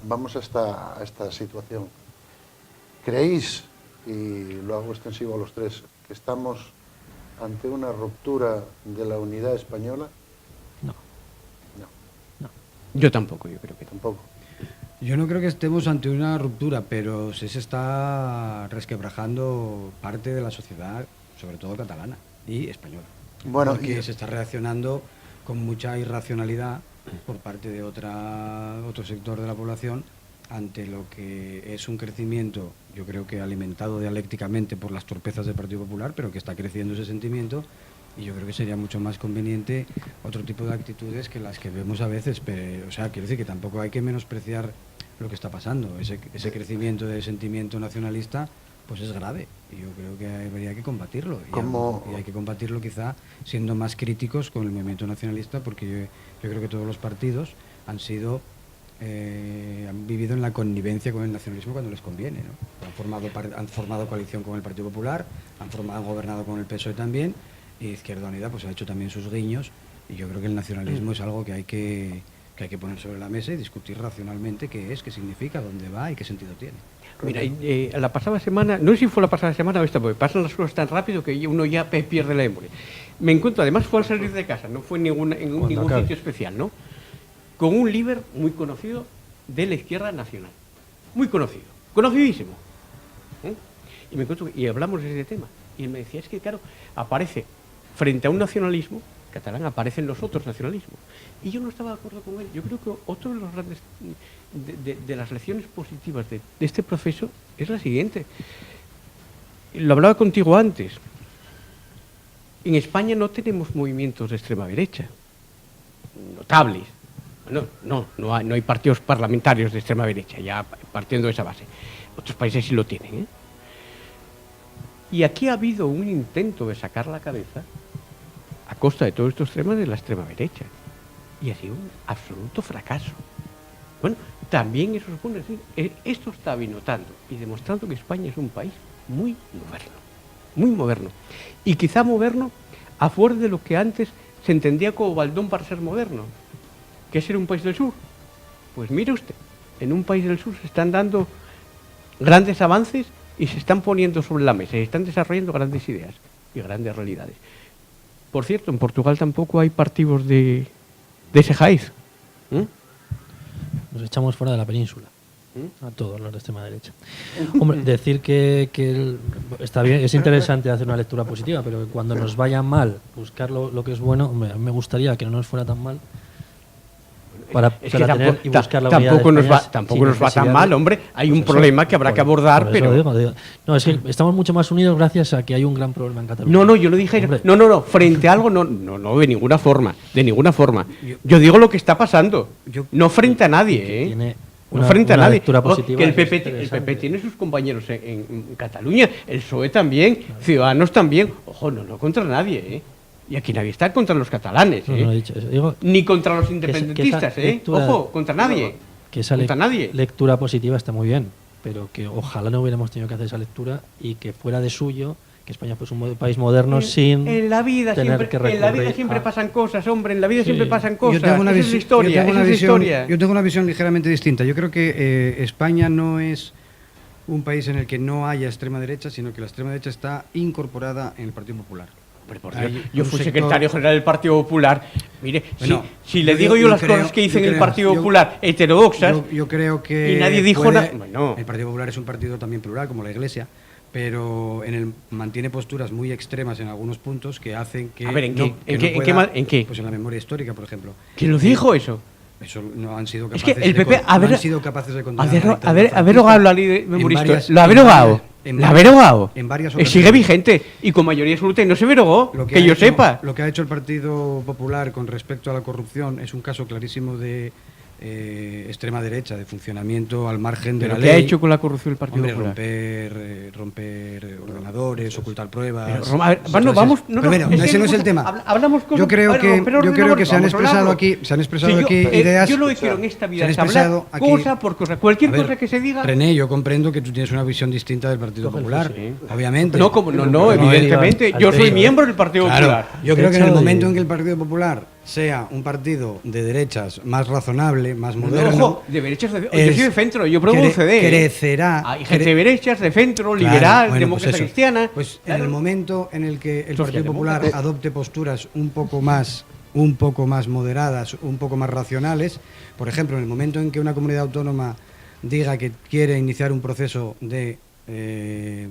esta situación. ¿Creéis, y lo hago extensivo a los tres, que estamos ante una ruptura de la unidad española? No. No, Yo tampoco, yo creo que tampoco. Yo no creo que estemos ante una ruptura, pero sí se está resquebrajando parte de la sociedad, sobre todo catalana y española. Bueno, porque se está reaccionando con mucha irracionalidad por parte de otro sector de la población ante lo que es un crecimiento, yo creo que alimentado dialécticamente por las torpezas del Partido Popular, pero que está creciendo ese sentimiento, y yo creo que sería mucho más conveniente otro tipo de actitudes que las que vemos a veces. Pero, o sea, quiero decir que tampoco hay que menospreciar lo que está pasando. Ese crecimiento de sentimiento nacionalista pues es grave, y yo creo que habría que combatirlo, y hay que combatirlo quizá siendo más críticos con el movimiento nacionalista, porque yo creo que todos los partidos han vivido en la connivencia con el nacionalismo cuando les conviene, ¿no? Han formado coalición con el Partido Popular, han gobernado con el PSOE también, y Izquierda Unida pues ha hecho también sus guiños, y yo creo que el nacionalismo es algo que hay que poner sobre la mesa y discutir racionalmente qué es, qué significa, dónde va y qué sentido tiene. Mira, la pasada semana, no sé si fue la pasada semana o esta, porque pasan las cosas tan rápido que uno ya pierde la memoria. Me encuentro, además fue al salir de casa, no fue en ningún sitio especial, ¿no? Con un líder muy conocido de la izquierda nacional. Muy conocido, conocidísimo. Y me encuentro, y hablamos de ese tema. Y él me decía, es que claro, aparece frente a un nacionalismo catalán, aparecen los otros nacionalismos. Y yo no estaba de acuerdo con él. Yo creo que otro de los grandes de las lecciones positivas de este proceso es la siguiente. Lo hablaba contigo antes. En España no tenemos movimientos de extrema derecha notables. No hay partidos parlamentarios de extrema derecha, ya partiendo de esa base. Otros países sí lo tienen, Y aquí ha habido un intento de sacar la cabeza a costa de todos estos temas de la extrema derecha. y ha sido un absoluto fracaso. Bueno, también eso supone decir, esto está notando y demostrando que España es un país muy moderno, y quizá moderno a fuerza de lo que antes se entendía como baldón para ser moderno, que es ser un país del sur. Pues mire usted, en un país del sur se están dando grandes avances y se están poniendo sobre la mesa, se están desarrollando grandes ideas y grandes realidades. Por cierto, en Portugal tampoco hay partidos de ese jaiz. Nos echamos fuera de la península. A todos los de extrema derecha. Hombre, decir que está bien, es interesante hacer una lectura positiva, pero que cuando nos vaya mal, buscar lo que es bueno, hombre, a mí me gustaría que no nos fuera tan mal para tener y buscar la unidad de España tampoco nos va tan mal, hombre. Hay un problema que habrá que abordar, pero... Digo. No, es que estamos mucho más unidos gracias a que hay un gran problema en Cataluña. No, yo no dije eso. No, frente a algo, no, de ninguna forma. Yo digo lo que está pasando. No frente a nadie, Tiene no frente a nadie. Positiva, que el PP tiene sus compañeros en Cataluña, el PSOE también, claro. Ciudadanos también. Ojo, no contra nadie, Y aquí nadie está contra los catalanes, No he dicho eso. Digo, ni contra los independentistas, Ojo, contra nadie. Que esa lectura positiva está muy bien, pero que ojalá no hubiéramos tenido que hacer esa lectura y que fuera de suyo que España fuese un país moderno sin en la vida tener siempre, que recurrir. En la vida siempre pasan cosas, hombre, en la vida siempre pasan cosas. Yo tengo una historia. Yo tengo una visión ligeramente distinta. Yo creo que España no es un país en el que no haya extrema derecha, sino que la extrema derecha está incorporada en el Partido Popular. Yo fui secretario general del Partido Popular. Mire, bueno, si le digo yo las cosas que hice en el Partido Popular heterodoxas, yo creo que y nadie dijo nada. Bueno. El Partido Popular es un partido también plural, como la Iglesia, pero mantiene posturas muy extremas en algunos puntos que hacen que... A ver, ¿en qué? Pues en la memoria histórica, por ejemplo. ¿Quién lo dijo eso? Eso no han sido capaces, es que el PP, no han sido capaces de condenar. Haber hogado la ley de memoria histórica. Lo haber hogado. En varias ocasiones. Sigue vigente y con mayoría absoluta y no se verogó, que yo sepa. Lo que ha hecho el Partido Popular con respecto a la corrupción es un caso clarísimo de extrema derecha, de funcionamiento al margen de la ley. ¿Qué ha hecho con la corrupción el Partido Popular? Romper ordenadores, ocultar pruebas. Ese no es el tema. Hablamos cosas. Yo creo que se han expresado aquí ideas. Yo lo que quiero en esta vida es hablar cosa por cosa. Cualquier cosa que se diga. René, yo comprendo que tú tienes una visión distinta del Partido Popular, obviamente. No, evidentemente. Yo soy miembro del Partido Popular. Yo creo que en el momento en que el Partido Popular sea un partido de derechas más razonable, más moderno... Ojo, de derechas yo soy de centro, yo pruebo un CD. Crecerá... Hay gente de derechas, de centro, liberal, demócrata cristiana... Pues en el momento en el que el Partido Popular adopte posturas un poco más moderadas, un poco más racionales, por ejemplo, en el momento en que una comunidad autónoma diga que quiere iniciar un proceso de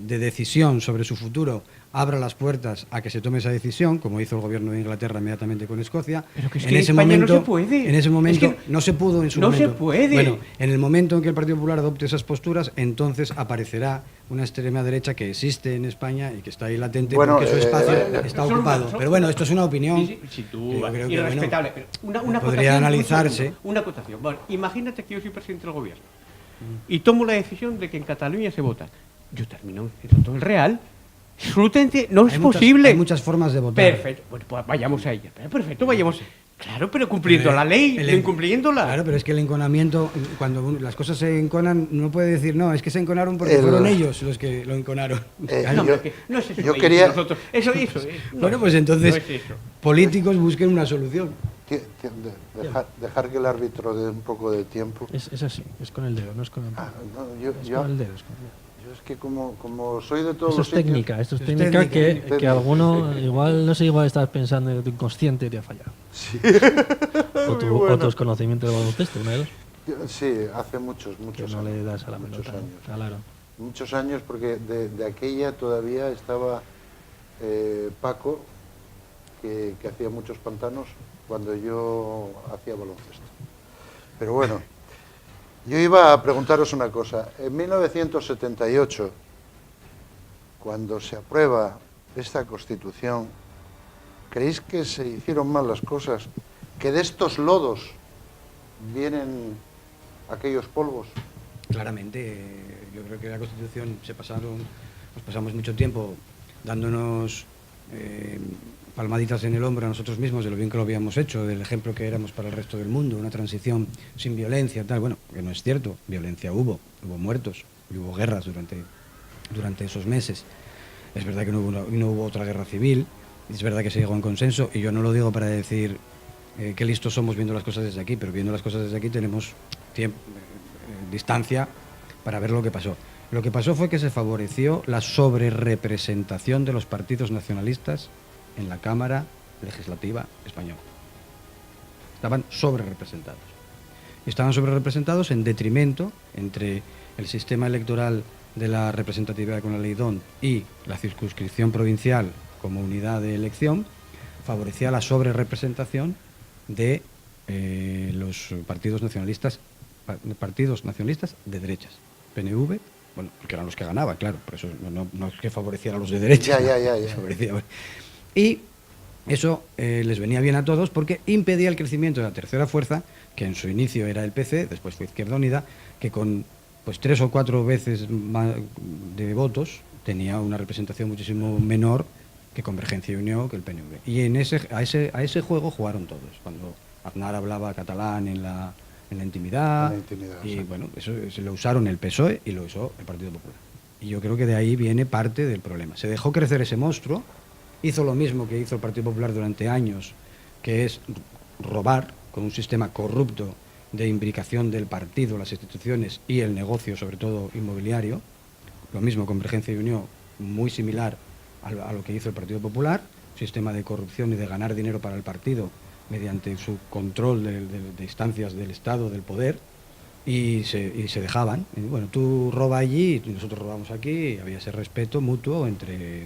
decisión sobre su futuro, abra las puertas a que se tome esa decisión, como hizo el gobierno de Inglaterra inmediatamente con Escocia. Pero que en ese momento no se puede. En ese momento es que no se pudo en su momento. No se puede. Bueno, en el momento en que el Partido Popular adopte esas posturas, entonces aparecerá una extrema derecha que existe en España y que está ahí latente porque su espacio está ocupado. Pero bueno, esto es una opinión. Sí, irrespetable. Una podría analizarse. Una acotación. Bueno, imagínate que yo soy presidente del gobierno y tomo la decisión de que en Cataluña se vota. Yo termino en todo el Real. Absolutamente no es posible. Hay muchas formas de votar. Perfecto, bueno, pues vayamos a ella. Perfecto, vayamos. Claro, pero cumpliendo la ley, incumpliéndula. Claro, pero es que el enconamiento, cuando las cosas se enconan, no puede decir, no, es que se enconaron porque fueron ellos los que lo enconaron. No es eso. Yo quería... Nosotros. Eso. Bueno, pues entonces, políticos busquen una solución. Dejar que el árbitro dé un poco de tiempo. Es así, es con el dedo, no es con el dedo. Es con el dedo. Yo es que como soy de todos los sitios... Esto es técnica que alguno, igual estabas pensando en tu inconsciente te ha fallado. Sí. O tus conocimientos de baloncesto, uno de dos. Sí, hace muchos que no le das a la pelota. Claro. Muchos años, porque de aquella todavía estaba Paco, que hacía muchos pantanos cuando yo hacía baloncesto. Pero bueno, yo iba a preguntaros una cosa. En 1978, cuando se aprueba esta Constitución, ¿creéis que se hicieron mal las cosas? ¿Que de estos lodos vienen aquellos polvos? Claramente, yo creo que la Constitución nos pasamos mucho tiempo dándonos palmaditas en el hombro a nosotros mismos de lo bien que lo habíamos hecho, del ejemplo que éramos para el resto del mundo, una transición sin violencia, tal. Bueno, que no es cierto, violencia hubo muertos, y hubo guerras durante esos meses. Es verdad que no hubo otra guerra civil, es verdad que se llegó a un consenso, y yo no lo digo para decir qué listos somos viendo las cosas desde aquí, pero viendo las cosas desde aquí tenemos distancia para ver lo que pasó. Lo que pasó fue que se favoreció la sobrerepresentación de los partidos nacionalistas en la Cámara Legislativa española. Estaban sobrerepresentados. Y estaban sobrerepresentados en detrimento entre el sistema electoral de la representatividad con la ley DON y la circunscripción provincial como unidad de elección, favorecía la sobrerepresentación de los partidos nacionalistas de derechas. PNV, bueno, porque eran los que ganaban, claro, por eso no es que favoreciera a los de derecha. Ya. Bueno. Y eso les venía bien a todos porque impedía el crecimiento de la tercera fuerza, que en su inicio era el PC, después fue Izquierda Unida, que con 3 o 4 veces más de votos tenía una representación muchísimo menor que Convergencia y Unió, que el PNV. Y a ese juego jugaron todos. Cuando Aznar hablaba catalán en la intimidad, y sí. Bueno, eso se lo usaron el PSOE y lo usó el Partido Popular. Y yo creo que de ahí viene parte del problema. Se dejó crecer ese monstruo, hizo lo mismo que hizo el Partido Popular durante años, que es robar con un sistema corrupto de imbricación del partido, las instituciones y el negocio, sobre todo inmobiliario. Lo mismo Convergencia y Unión, muy similar a lo que hizo el Partido Popular, sistema de corrupción y de ganar dinero para el partido mediante su control de instancias del Estado, del poder, y se dejaban. Y bueno, tú robas allí y nosotros robamos aquí, y había ese respeto mutuo entre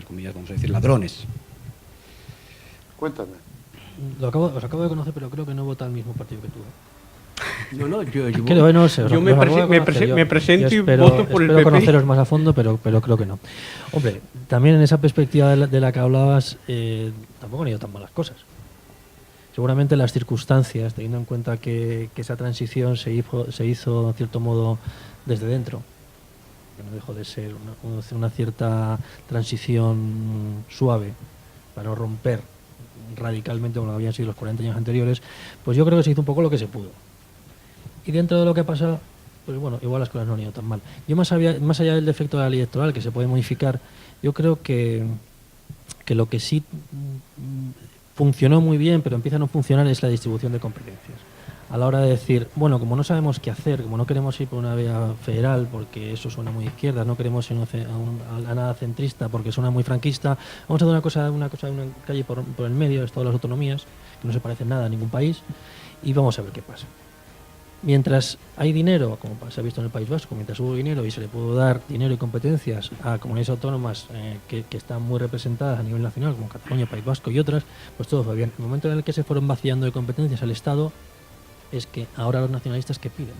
comillas, vamos a decir, ladrones. Cuéntame. Os acabo de conocer, pero creo que no vota el mismo partido que tú. No, yo me presento y espero, voto por el PP. Espero conoceros más a fondo, pero creo que no. Hombre, también en esa perspectiva de la que hablabas, tampoco han ido tan malas cosas. Seguramente las circunstancias, teniendo en cuenta que esa transición se hizo en cierto modo desde dentro, que no dejó de ser una cierta transición suave para no romper radicalmente como lo habían sido los 40 años anteriores, pues yo creo que se hizo un poco lo que se pudo. Y dentro de lo que ha pasado, pues bueno, igual las cosas no han ido tan mal. Yo más allá del defecto de la ley electoral, que se puede modificar, yo creo que lo que sí funcionó muy bien, pero empieza a no funcionar, es la distribución de competencias. A la hora de decir, bueno, como no sabemos qué hacer, como no queremos ir por una vía federal, porque eso suena muy izquierda, no queremos ir a nada centrista, porque suena muy franquista, vamos a hacer una calle por el medio, es todas las autonomías, que no se parecen nada a ningún país, y vamos a ver qué pasa. Mientras hay dinero, como se ha visto en el País Vasco, mientras hubo dinero y se le pudo dar dinero y competencias a comunidades autónomas que están muy representadas a nivel nacional, como Cataluña, País Vasco y otras, pues todo fue bien. El momento en el que se fueron vaciando de competencias al Estado es que ahora los nacionalistas que piden.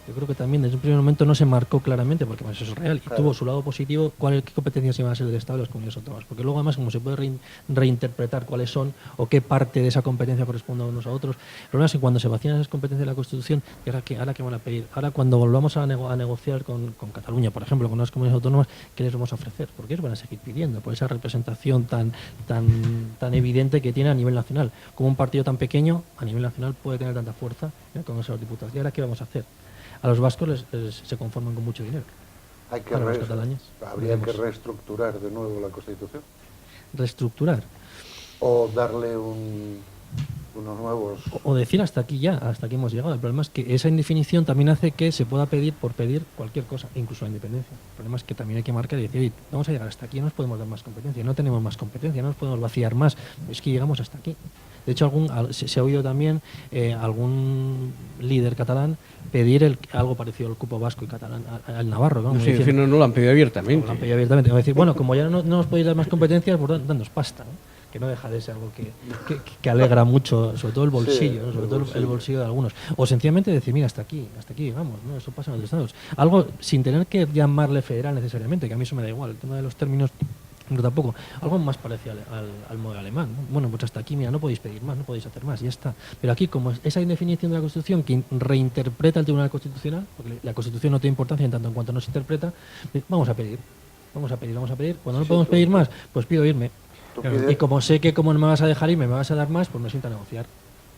Yo creo que también desde un primer momento no se marcó claramente, porque bueno, eso es real, y tuvo su lado positivo, qué competencias iban a ser del Estado y las comunidades autónomas. Porque luego además, como se puede reinterpretar cuáles son o qué parte de esa competencia corresponde a unos a otros, el problema es que cuando se vacían esas competencias de la Constitución, ahora qué van a pedir. Ahora cuando volvamos a negociar con Cataluña, por ejemplo, con las comunidades autónomas, ¿qué les vamos a ofrecer? Porque ellos van a seguir pidiendo por esa representación tan evidente que tiene a nivel nacional. Como un partido tan pequeño, a nivel nacional, puede tener tanta fuerza en el Congreso de los Diputados. ¿Y ahora qué vamos a hacer? A los vascos se conforman con mucho dinero. Habría que reestructurar de nuevo la Constitución. ¿Reestructurar? O darle unos nuevos... O decir hasta aquí hemos llegado. El problema es que esa indefinición también hace que se pueda pedir por pedir cualquier cosa, incluso la independencia. El problema es que también hay que marcar y decir, oye, vamos a llegar hasta aquí, no nos podemos dar más competencia, no tenemos más competencia, no nos podemos vaciar más, es que llegamos hasta aquí. De hecho, se ha oído también algún líder catalán pedir algo parecido al cupo vasco y catalán, al navarro. ¿No? No lo han pedido abiertamente. Lo han pedido abiertamente. Decir, bueno, como ya no nos podéis dar más competencias, pues danos pasta, ¿no? Que no deja de ser algo que alegra mucho, sobre todo el bolsillo, ¿no? Sobre todo el bolsillo de algunos. O sencillamente decir, mira, hasta aquí llegamos, ¿no? Eso pasa en otros estados. Algo sin tener que llamarle federal necesariamente, que a mí eso me da igual. El tema de los términos... No, tampoco. Algo más parecido al modelo alemán, ¿no? Bueno, pues hasta aquí, mira, no podéis pedir más, no podéis hacer más, ya está. Pero aquí, como esa indefinición de la Constitución que reinterpreta el Tribunal Constitucional, porque la Constitución no tiene importancia en tanto en cuanto no se interpreta, vamos a pedir. Cuando no podemos pedir más, pues pido irme. Tú Claro, pides- y como sé que como no me vas a dejar irme, me vas a dar más, pues me siento a negociar.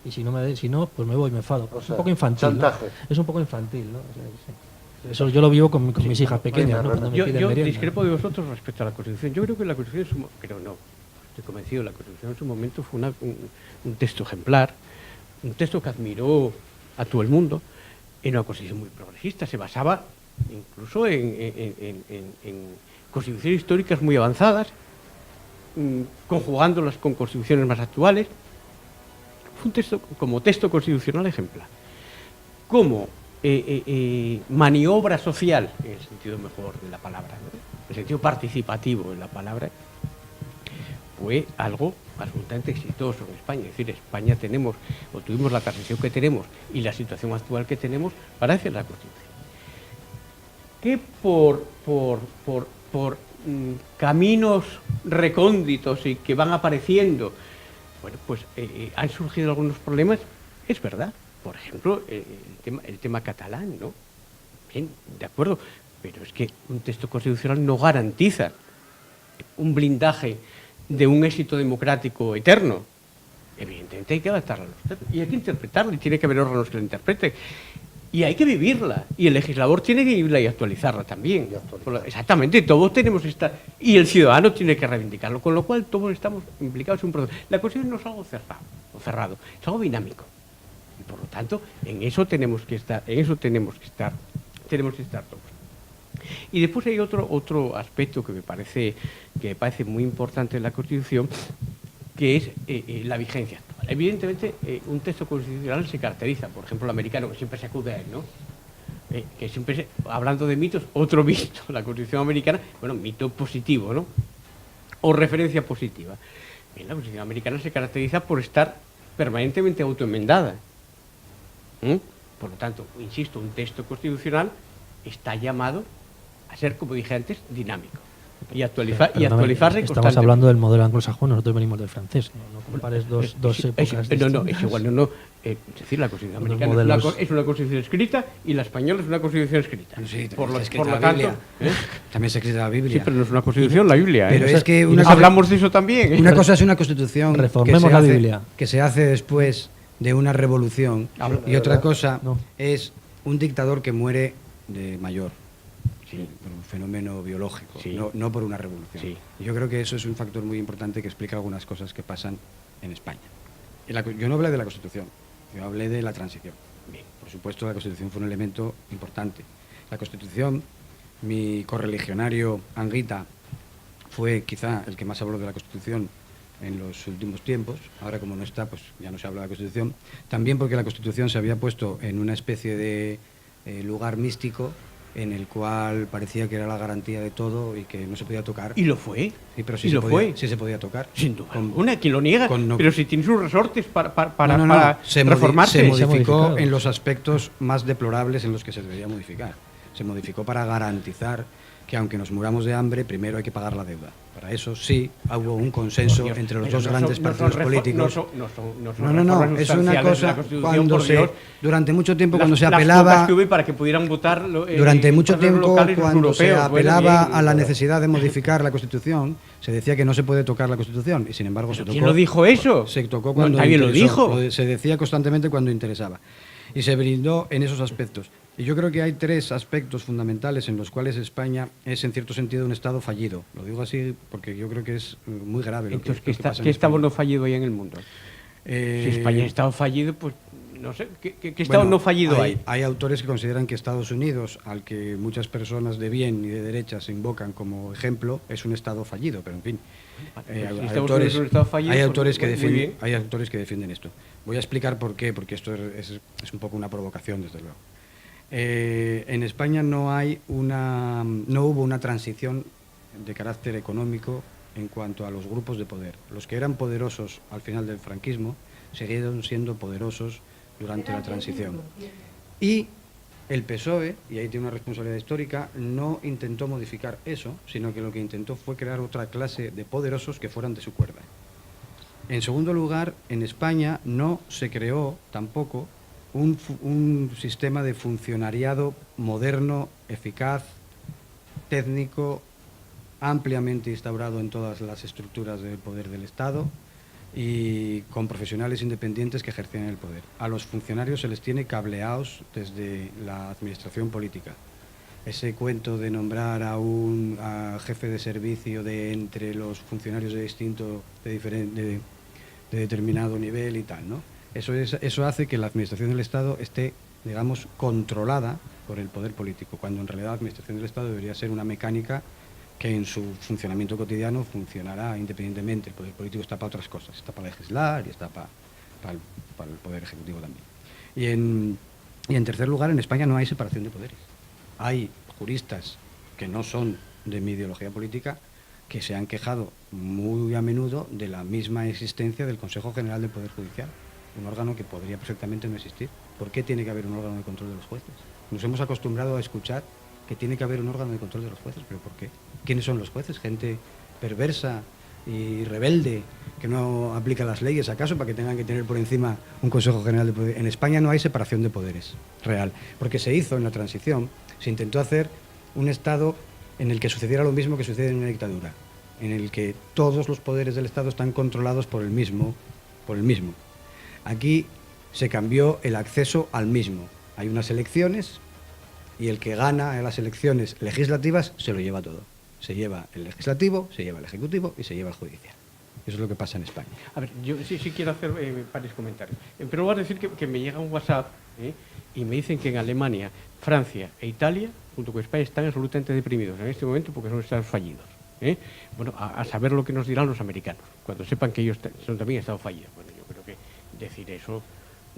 Y si no, pues me voy, me enfado. O Es sea, un poco infantil, ¿no? chantaje. Es un poco infantil, ¿no? O sea, sí. Eso yo lo vivo con mis hijas pequeñas, ¿no? Cuando me Yo, piden yo merienda. discrepo de vosotros respecto a la Constitución. Yo creo que la Constitución, estoy convencido, la Constitución en su momento fue un texto ejemplar, un texto que admiró a todo el mundo, en una Constitución muy progresista. Se basaba incluso en constituciones históricas muy avanzadas, conjugándolas con constituciones más actuales. Fue un texto, como texto constitucional ejemplar. Como maniobra social, en el sentido mejor de la palabra, ¿no? En el sentido participativo de la palabra, fue algo absolutamente exitoso en España. Es decir, España tuvimos la transición que tenemos y la situación actual que tenemos para hacer la Constitución. Que por caminos recónditos y que van apareciendo, bueno, pues han surgido algunos problemas, es verdad. Por ejemplo, el tema catalán, ¿no? Bien, de acuerdo, pero es que un texto constitucional no garantiza un blindaje de un éxito democrático eterno. Evidentemente hay que adaptarla a los textos y hay que interpretarla y tiene que haber órganos que la interpreten. Y hay que vivirla, y el legislador tiene que vivirla y actualizarla también. Exactamente, todos tenemos y el ciudadano tiene que reivindicarlo, con lo cual todos estamos implicados en un proceso. La Constitución no es algo cerrado, es algo dinámico. Y por lo tanto, en eso tenemos que estar todos. Y después hay otro aspecto que me parece muy importante en la Constitución, que es la vigencia actual. Evidentemente, un texto constitucional se caracteriza, por ejemplo, el americano, que siempre se acude a él, ¿no? Hablando de mitos, otro mito, la Constitución americana, bueno, mito positivo, ¿no? O referencia positiva. Bien, la Constitución americana se caracteriza por estar permanentemente autoenmendada. Por lo tanto, insisto, un texto constitucional está llamado a ser, como dije antes, dinámico. Y actualizarse constantemente. Estamos hablando del modelo anglosajón, nosotros venimos del francés. No compares dos épocas No, es distintas. igual, no. Es decir, la Constitución Los americana modelos- es una Constitución escrita y la española es una Constitución escrita. Sí, por lo también se escrita tanto, la Biblia. También se escribe la Biblia. sí, pero no es una Constitución la Biblia. Pero es que hablamos de eso también. Una cosa es una constitución Reformemos la Biblia. que se hace después de una revolución y otra cosa No. es un dictador que muere de mayor. Sí, por un fenómeno biológico, Sí. no por una revolución. Sí. Y yo creo que eso es un factor muy importante que explica algunas cosas que pasan en España. Yo no hablé de la Constitución, yo hablé de la transición. Bien, por supuesto, la Constitución fue un elemento importante. La Constitución, mi correligionario Anguita fue quizá el que más habló de la Constitución en los últimos tiempos. Ahora, como no está, pues ya no se habla de la Constitución. También porque la Constitución se había puesto en una especie de lugar místico en el cual parecía que era la garantía de todo y que no se podía tocar. Y lo fue. Sí, pero y lo fue. sí se podía tocar. Sin duda Con- alguna, ¿quién lo niega? con no- Pero si tiene sus resortes para No. Se reformarse. se ha modificó modificado. en los aspectos más deplorables en los que se debería modificar. Se modificó para garantizar que aunque nos muramos de hambre, primero hay que pagar la deuda. Para eso sí hubo un consenso Por Dios, entre los pero dos no grandes son- no son partidos refo- políticos. no son No, reformas es una sustanciales de la cosa Constitución, cuando por Dios. durante mucho tiempo cuando se Las apelaba cuotas que hubo para que pudieran votar durante mucho los tiempo locales, los cuando se europeos. Bueno, apelaba bien, a la pero- necesidad de modificar la Constitución, se decía que no se puede tocar la Constitución y sin embargo se tocó. ¿Quién lo dijo eso? Se tocó No, cuando nadie lo interesó. dijo. Se decía constantemente cuando interesaba. Y se brindó en esos aspectos. Y yo creo que hay tres aspectos fundamentales en los cuales España es, en cierto sentido, un Estado fallido. Lo digo así porque yo creo que es muy grave lo que, Entonces, lo que pasa en ¿qué Estado España. no fallido hay en el mundo? Eh, Si España es Estado fallido, pues no sé, ¿qué Estado bueno, no fallido hay? Hay autores que consideran que Estados Unidos, al que muchas personas de bien y de derecha se invocan como ejemplo, es un Estado fallido, pero en fin. Si Estados Unidos es un Estado fallido, hay pues, autores que muy defienden, bien. hay autores que defienden esto. Voy a explicar por qué, porque esto es un poco una provocación, desde luego. En España no hubo una transición de carácter económico en cuanto a los grupos de poder. Los que eran poderosos al final del franquismo siguieron siendo poderosos durante la transición. Y el PSOE, y ahí tiene una responsabilidad histórica, no intentó modificar eso, sino que lo que intentó fue crear otra clase de poderosos que fueran de su cuerda. En segundo lugar, en España no se creó tampoco un sistema de funcionariado moderno, eficaz, técnico, ampliamente instaurado en todas las estructuras del poder del Estado y con profesionales independientes que ejercen el poder. A los funcionarios se les tiene cableados desde la administración política. Ese cuento de nombrar a un jefe de servicio de entre los funcionarios de determinado nivel y tal, ¿no? Eso hace que la administración del Estado esté, digamos, controlada por el poder político, cuando en realidad la administración del Estado debería ser una mecánica que en su funcionamiento cotidiano funcionará independientemente. El poder político está para otras cosas, está para legislar y está para el poder ejecutivo también. Y en tercer lugar, en España no hay separación de poderes. Hay juristas que no son de mi ideología política que se han quejado muy a menudo de la misma existencia del Consejo General del Poder Judicial, un órgano que podría perfectamente no existir. ¿Por qué tiene que haber un órgano de control de los jueces? Nos hemos acostumbrado a escuchar que tiene que haber un órgano de control de los jueces, ¿pero por qué? ¿Quiénes son los jueces? ¿Gente perversa y rebelde que no aplica las leyes, acaso, para que tengan que tener por encima un Consejo General de Poder? En España no hay separación de poderes real, porque se hizo en la transición, se intentó hacer un Estado en el que sucediera lo mismo que sucede en una dictadura, en el que todos los poderes del Estado están controlados por el mismo. Aquí se cambió el acceso al mismo. Hay unas elecciones y el que gana en las elecciones legislativas se lo lleva todo. Se lleva el legislativo, se lleva el ejecutivo y se lleva el judicial. Eso es lo que pasa en España. A ver, yo sí quiero hacer varios comentarios. En primer lugar, decir que me llega un WhatsApp y me dicen que en Alemania, Francia e Italia, junto con España, están absolutamente deprimidos en este momento porque son estados fallidos. Bueno, a saber lo que nos dirán los americanos, cuando sepan que ellos son también estados fallidos. Bueno, yo creo que decir eso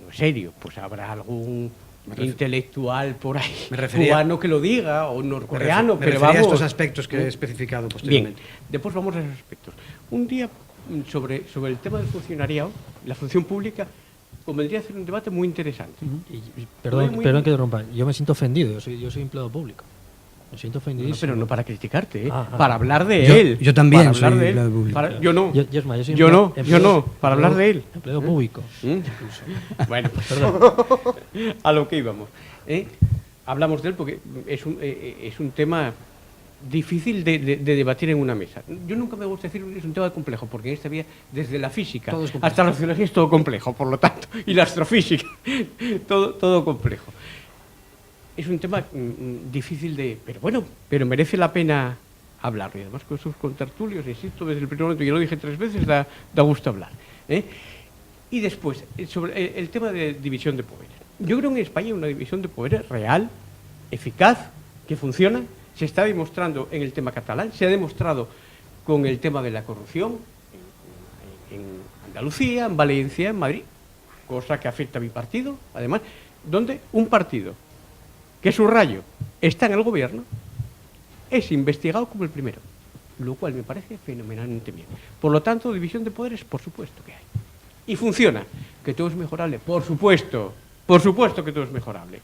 no es serio. Pues habrá algún intelectual por ahí cubano que lo diga, o norcoreano, pero vamos... a estos aspectos que he especificado posteriormente. Bien, después vamos a esos aspectos. Un día, sobre el tema del funcionariado, la función pública, convendría hacer un debate muy interesante. Perdón que te interrumpa, yo me siento ofendido, yo soy empleado público. Me siento ofendido. Pero no para criticarte, para hablar de él. Yo también para soy hablar de él. empleado público. Yo no. Yo no, para hablar de él. Empleado público. Bueno, pues perdón. A lo que íbamos. Hablamos de él porque es un tema difícil de debatir en una mesa. Yo nunca me gusta decir que es un tema complejo, porque en esta vía, desde la física hasta la sociología, es todo complejo, por lo tanto, y la astrofísica, todo complejo. Es un tema difícil pero merece la pena hablarlo. Y además con sus contertulios, insisto, desde el primer momento, yo lo dije 3 veces, da gusto hablar. Y después, sobre el tema de división de poderes. Yo creo que en España hay una división de poderes real, eficaz, que funciona. Se está demostrando en el tema catalán, se ha demostrado con el tema de la corrupción en Andalucía, en Valencia, en Madrid, cosa que afecta a mi partido, además, donde un partido que subrayo está en el gobierno es investigado como el primero, lo cual me parece fenomenalmente bien. Por lo tanto, división de poderes, por supuesto que hay. Y funciona. ¿Que todo es mejorable? Por supuesto que todo es mejorable.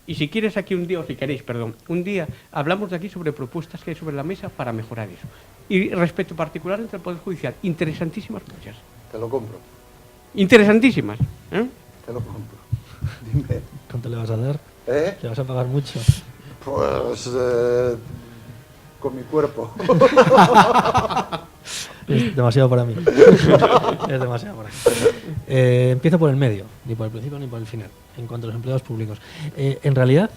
Y si quieres aquí un día, o si queréis, perdón, un día hablamos de aquí sobre propuestas que hay sobre la mesa para mejorar eso. Y respecto particular entre el Poder Judicial, interesantísimas muchas. Te lo compro. Interesantísimas. Te lo compro. Dime. ¿Cuánto le vas a dar? ¿Le vas a pagar mucho? Pues con mi cuerpo. Es demasiado para mí. Es demasiado para mí. Empiezo por el medio, ni por el principio ni por el final, en cuanto a los empleados públicos. En realidad,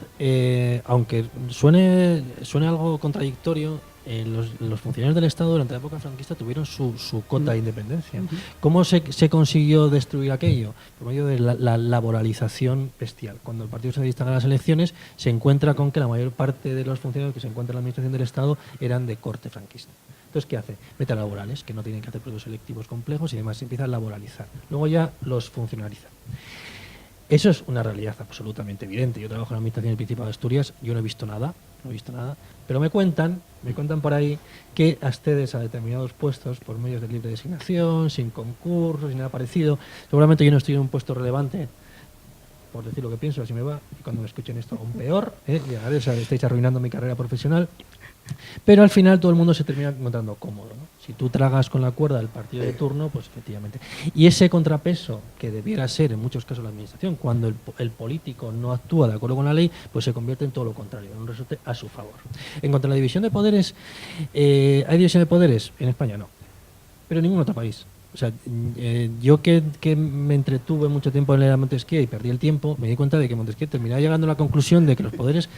aunque suene algo contradictorio, los funcionarios del Estado durante la época franquista tuvieron su cota de independencia. ¿Cómo se consiguió destruir aquello? Por medio de la laboralización bestial. Cuando el Partido Socialista gana las elecciones, se encuentra con que la mayor parte de los funcionarios que se encuentran en la administración del Estado eran de corte franquista. Entonces, ¿qué hace? Mete a laborales, que no tienen que hacer procesos selectivos complejos y demás, se empieza a laboralizar. Luego ya los funcionariza. Eso es una realidad absolutamente evidente. Yo trabajo en la Administración del Principado de Asturias, yo no he visto nada, pero me cuentan por ahí que accedes a determinados puestos por medios de libre designación, sin concursos, sin nada parecido. Seguramente yo no estoy en un puesto relevante, por decir lo que pienso, así me va, y cuando me escuchen esto aún peor, y a ver, estáis arruinando mi carrera profesional. Pero al final todo el mundo se termina encontrando cómodo, ¿no? Si tú tragas con la cuerda del partido de turno, pues efectivamente. Y ese contrapeso que debiera ser en muchos casos la administración, cuando el político no actúa de acuerdo con la ley, pues se convierte en todo lo contrario, en un resorte a su favor. En cuanto a la división de poderes, ¿hay división de poderes? En España no, pero en ningún otro país. O sea, yo que me entretuve mucho tiempo en leer a Montesquieu y perdí el tiempo, me di cuenta de que Montesquieu terminaba llegando a la conclusión de que los poderes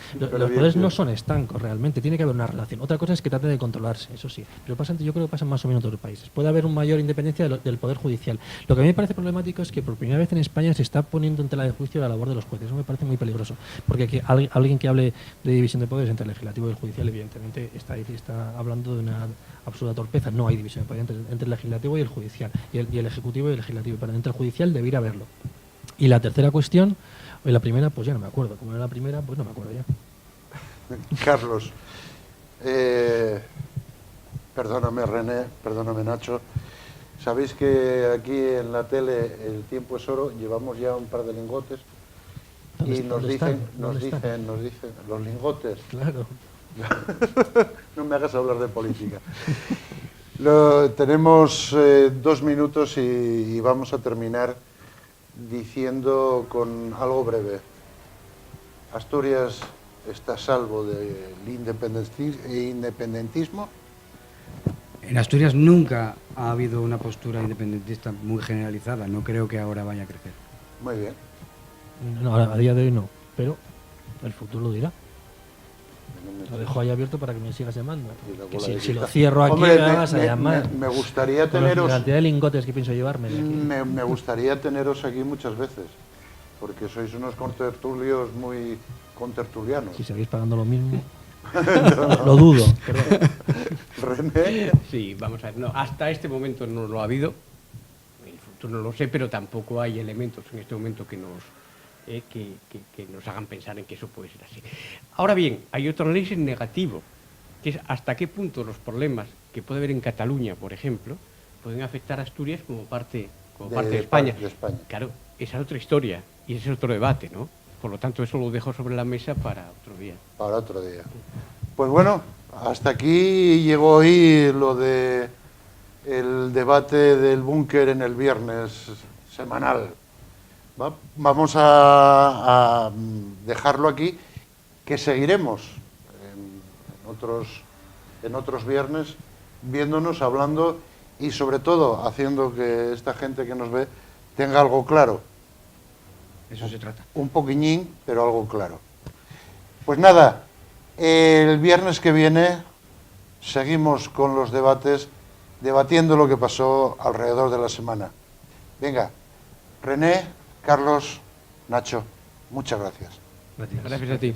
no son estancos realmente, tiene que haber una relación. Otra cosa es que traten de controlarse, eso sí, pero yo creo que pasa más o menos en todos los países. Puede haber una mayor independencia del poder judicial. Lo que a mí me parece problemático es que por primera vez en España se está poniendo en tela de juicio la labor de los jueces. Eso me parece muy peligroso, porque alguien que hable de división de poderes entre el legislativo y el judicial, evidentemente está hablando de una absoluta torpeza. No hay división de poderes entre el legislativo y el judicial, y el ejecutivo y el legislativo, pero entre el judicial debiera haberlo. Y la tercera cuestión, o la primera, pues ya no me acuerdo. Como era la primera, pues no me acuerdo ya. Carlos, perdóname René, perdóname Nacho. Sabéis que aquí en la tele el tiempo es oro, llevamos ya un par de lingotes y nos dicen los lingotes. Claro. No me hagas hablar de política. Tenemos 2 minutos y vamos a terminar diciendo con algo breve. Asturias está a salvo del independentismo. En Asturias nunca ha habido una postura independentista muy generalizada. No creo que ahora vaya a crecer. Muy bien. No, a día de hoy no, pero el futuro lo dirá. Lo dejo ahí abierto para que me sigas llamando. Que si lo cierro aquí, hombre, me vas a llamar. Me gustaría teneros. La cantidad de lingotes que pienso llevarme de aquí. Me gustaría teneros aquí muchas veces, porque sois unos contertulios muy contertulianos. Si seguís pagando lo mismo. Lo dudo, perdón. René. Sí, vamos a ver. No, hasta este momento no lo ha habido. En el futuro no lo sé, pero tampoco hay elementos en este momento que nos hagan pensar en que eso puede ser así. Ahora bien, hay otro análisis negativo, que es hasta qué punto los problemas que puede haber en Cataluña, por ejemplo, pueden afectar a Asturias como parte de España. Claro, esa es otra historia y ese es otro debate, ¿no? Por lo tanto, eso lo dejo sobre la mesa para otro día. Para otro día. Pues bueno, hasta aquí llegó hoy lo de el debate del búnker en el viernes semanal. Vamos a dejarlo aquí, que seguiremos en otros viernes viéndonos, hablando y sobre todo haciendo que esta gente que nos ve tenga algo claro. Eso se trata. Un poquillín, pero algo claro. Pues nada, el viernes que viene seguimos con los debates, debatiendo lo que pasó alrededor de la semana. Venga, René, Carlos, Nacho, muchas gracias. Gracias. Gracias a ti.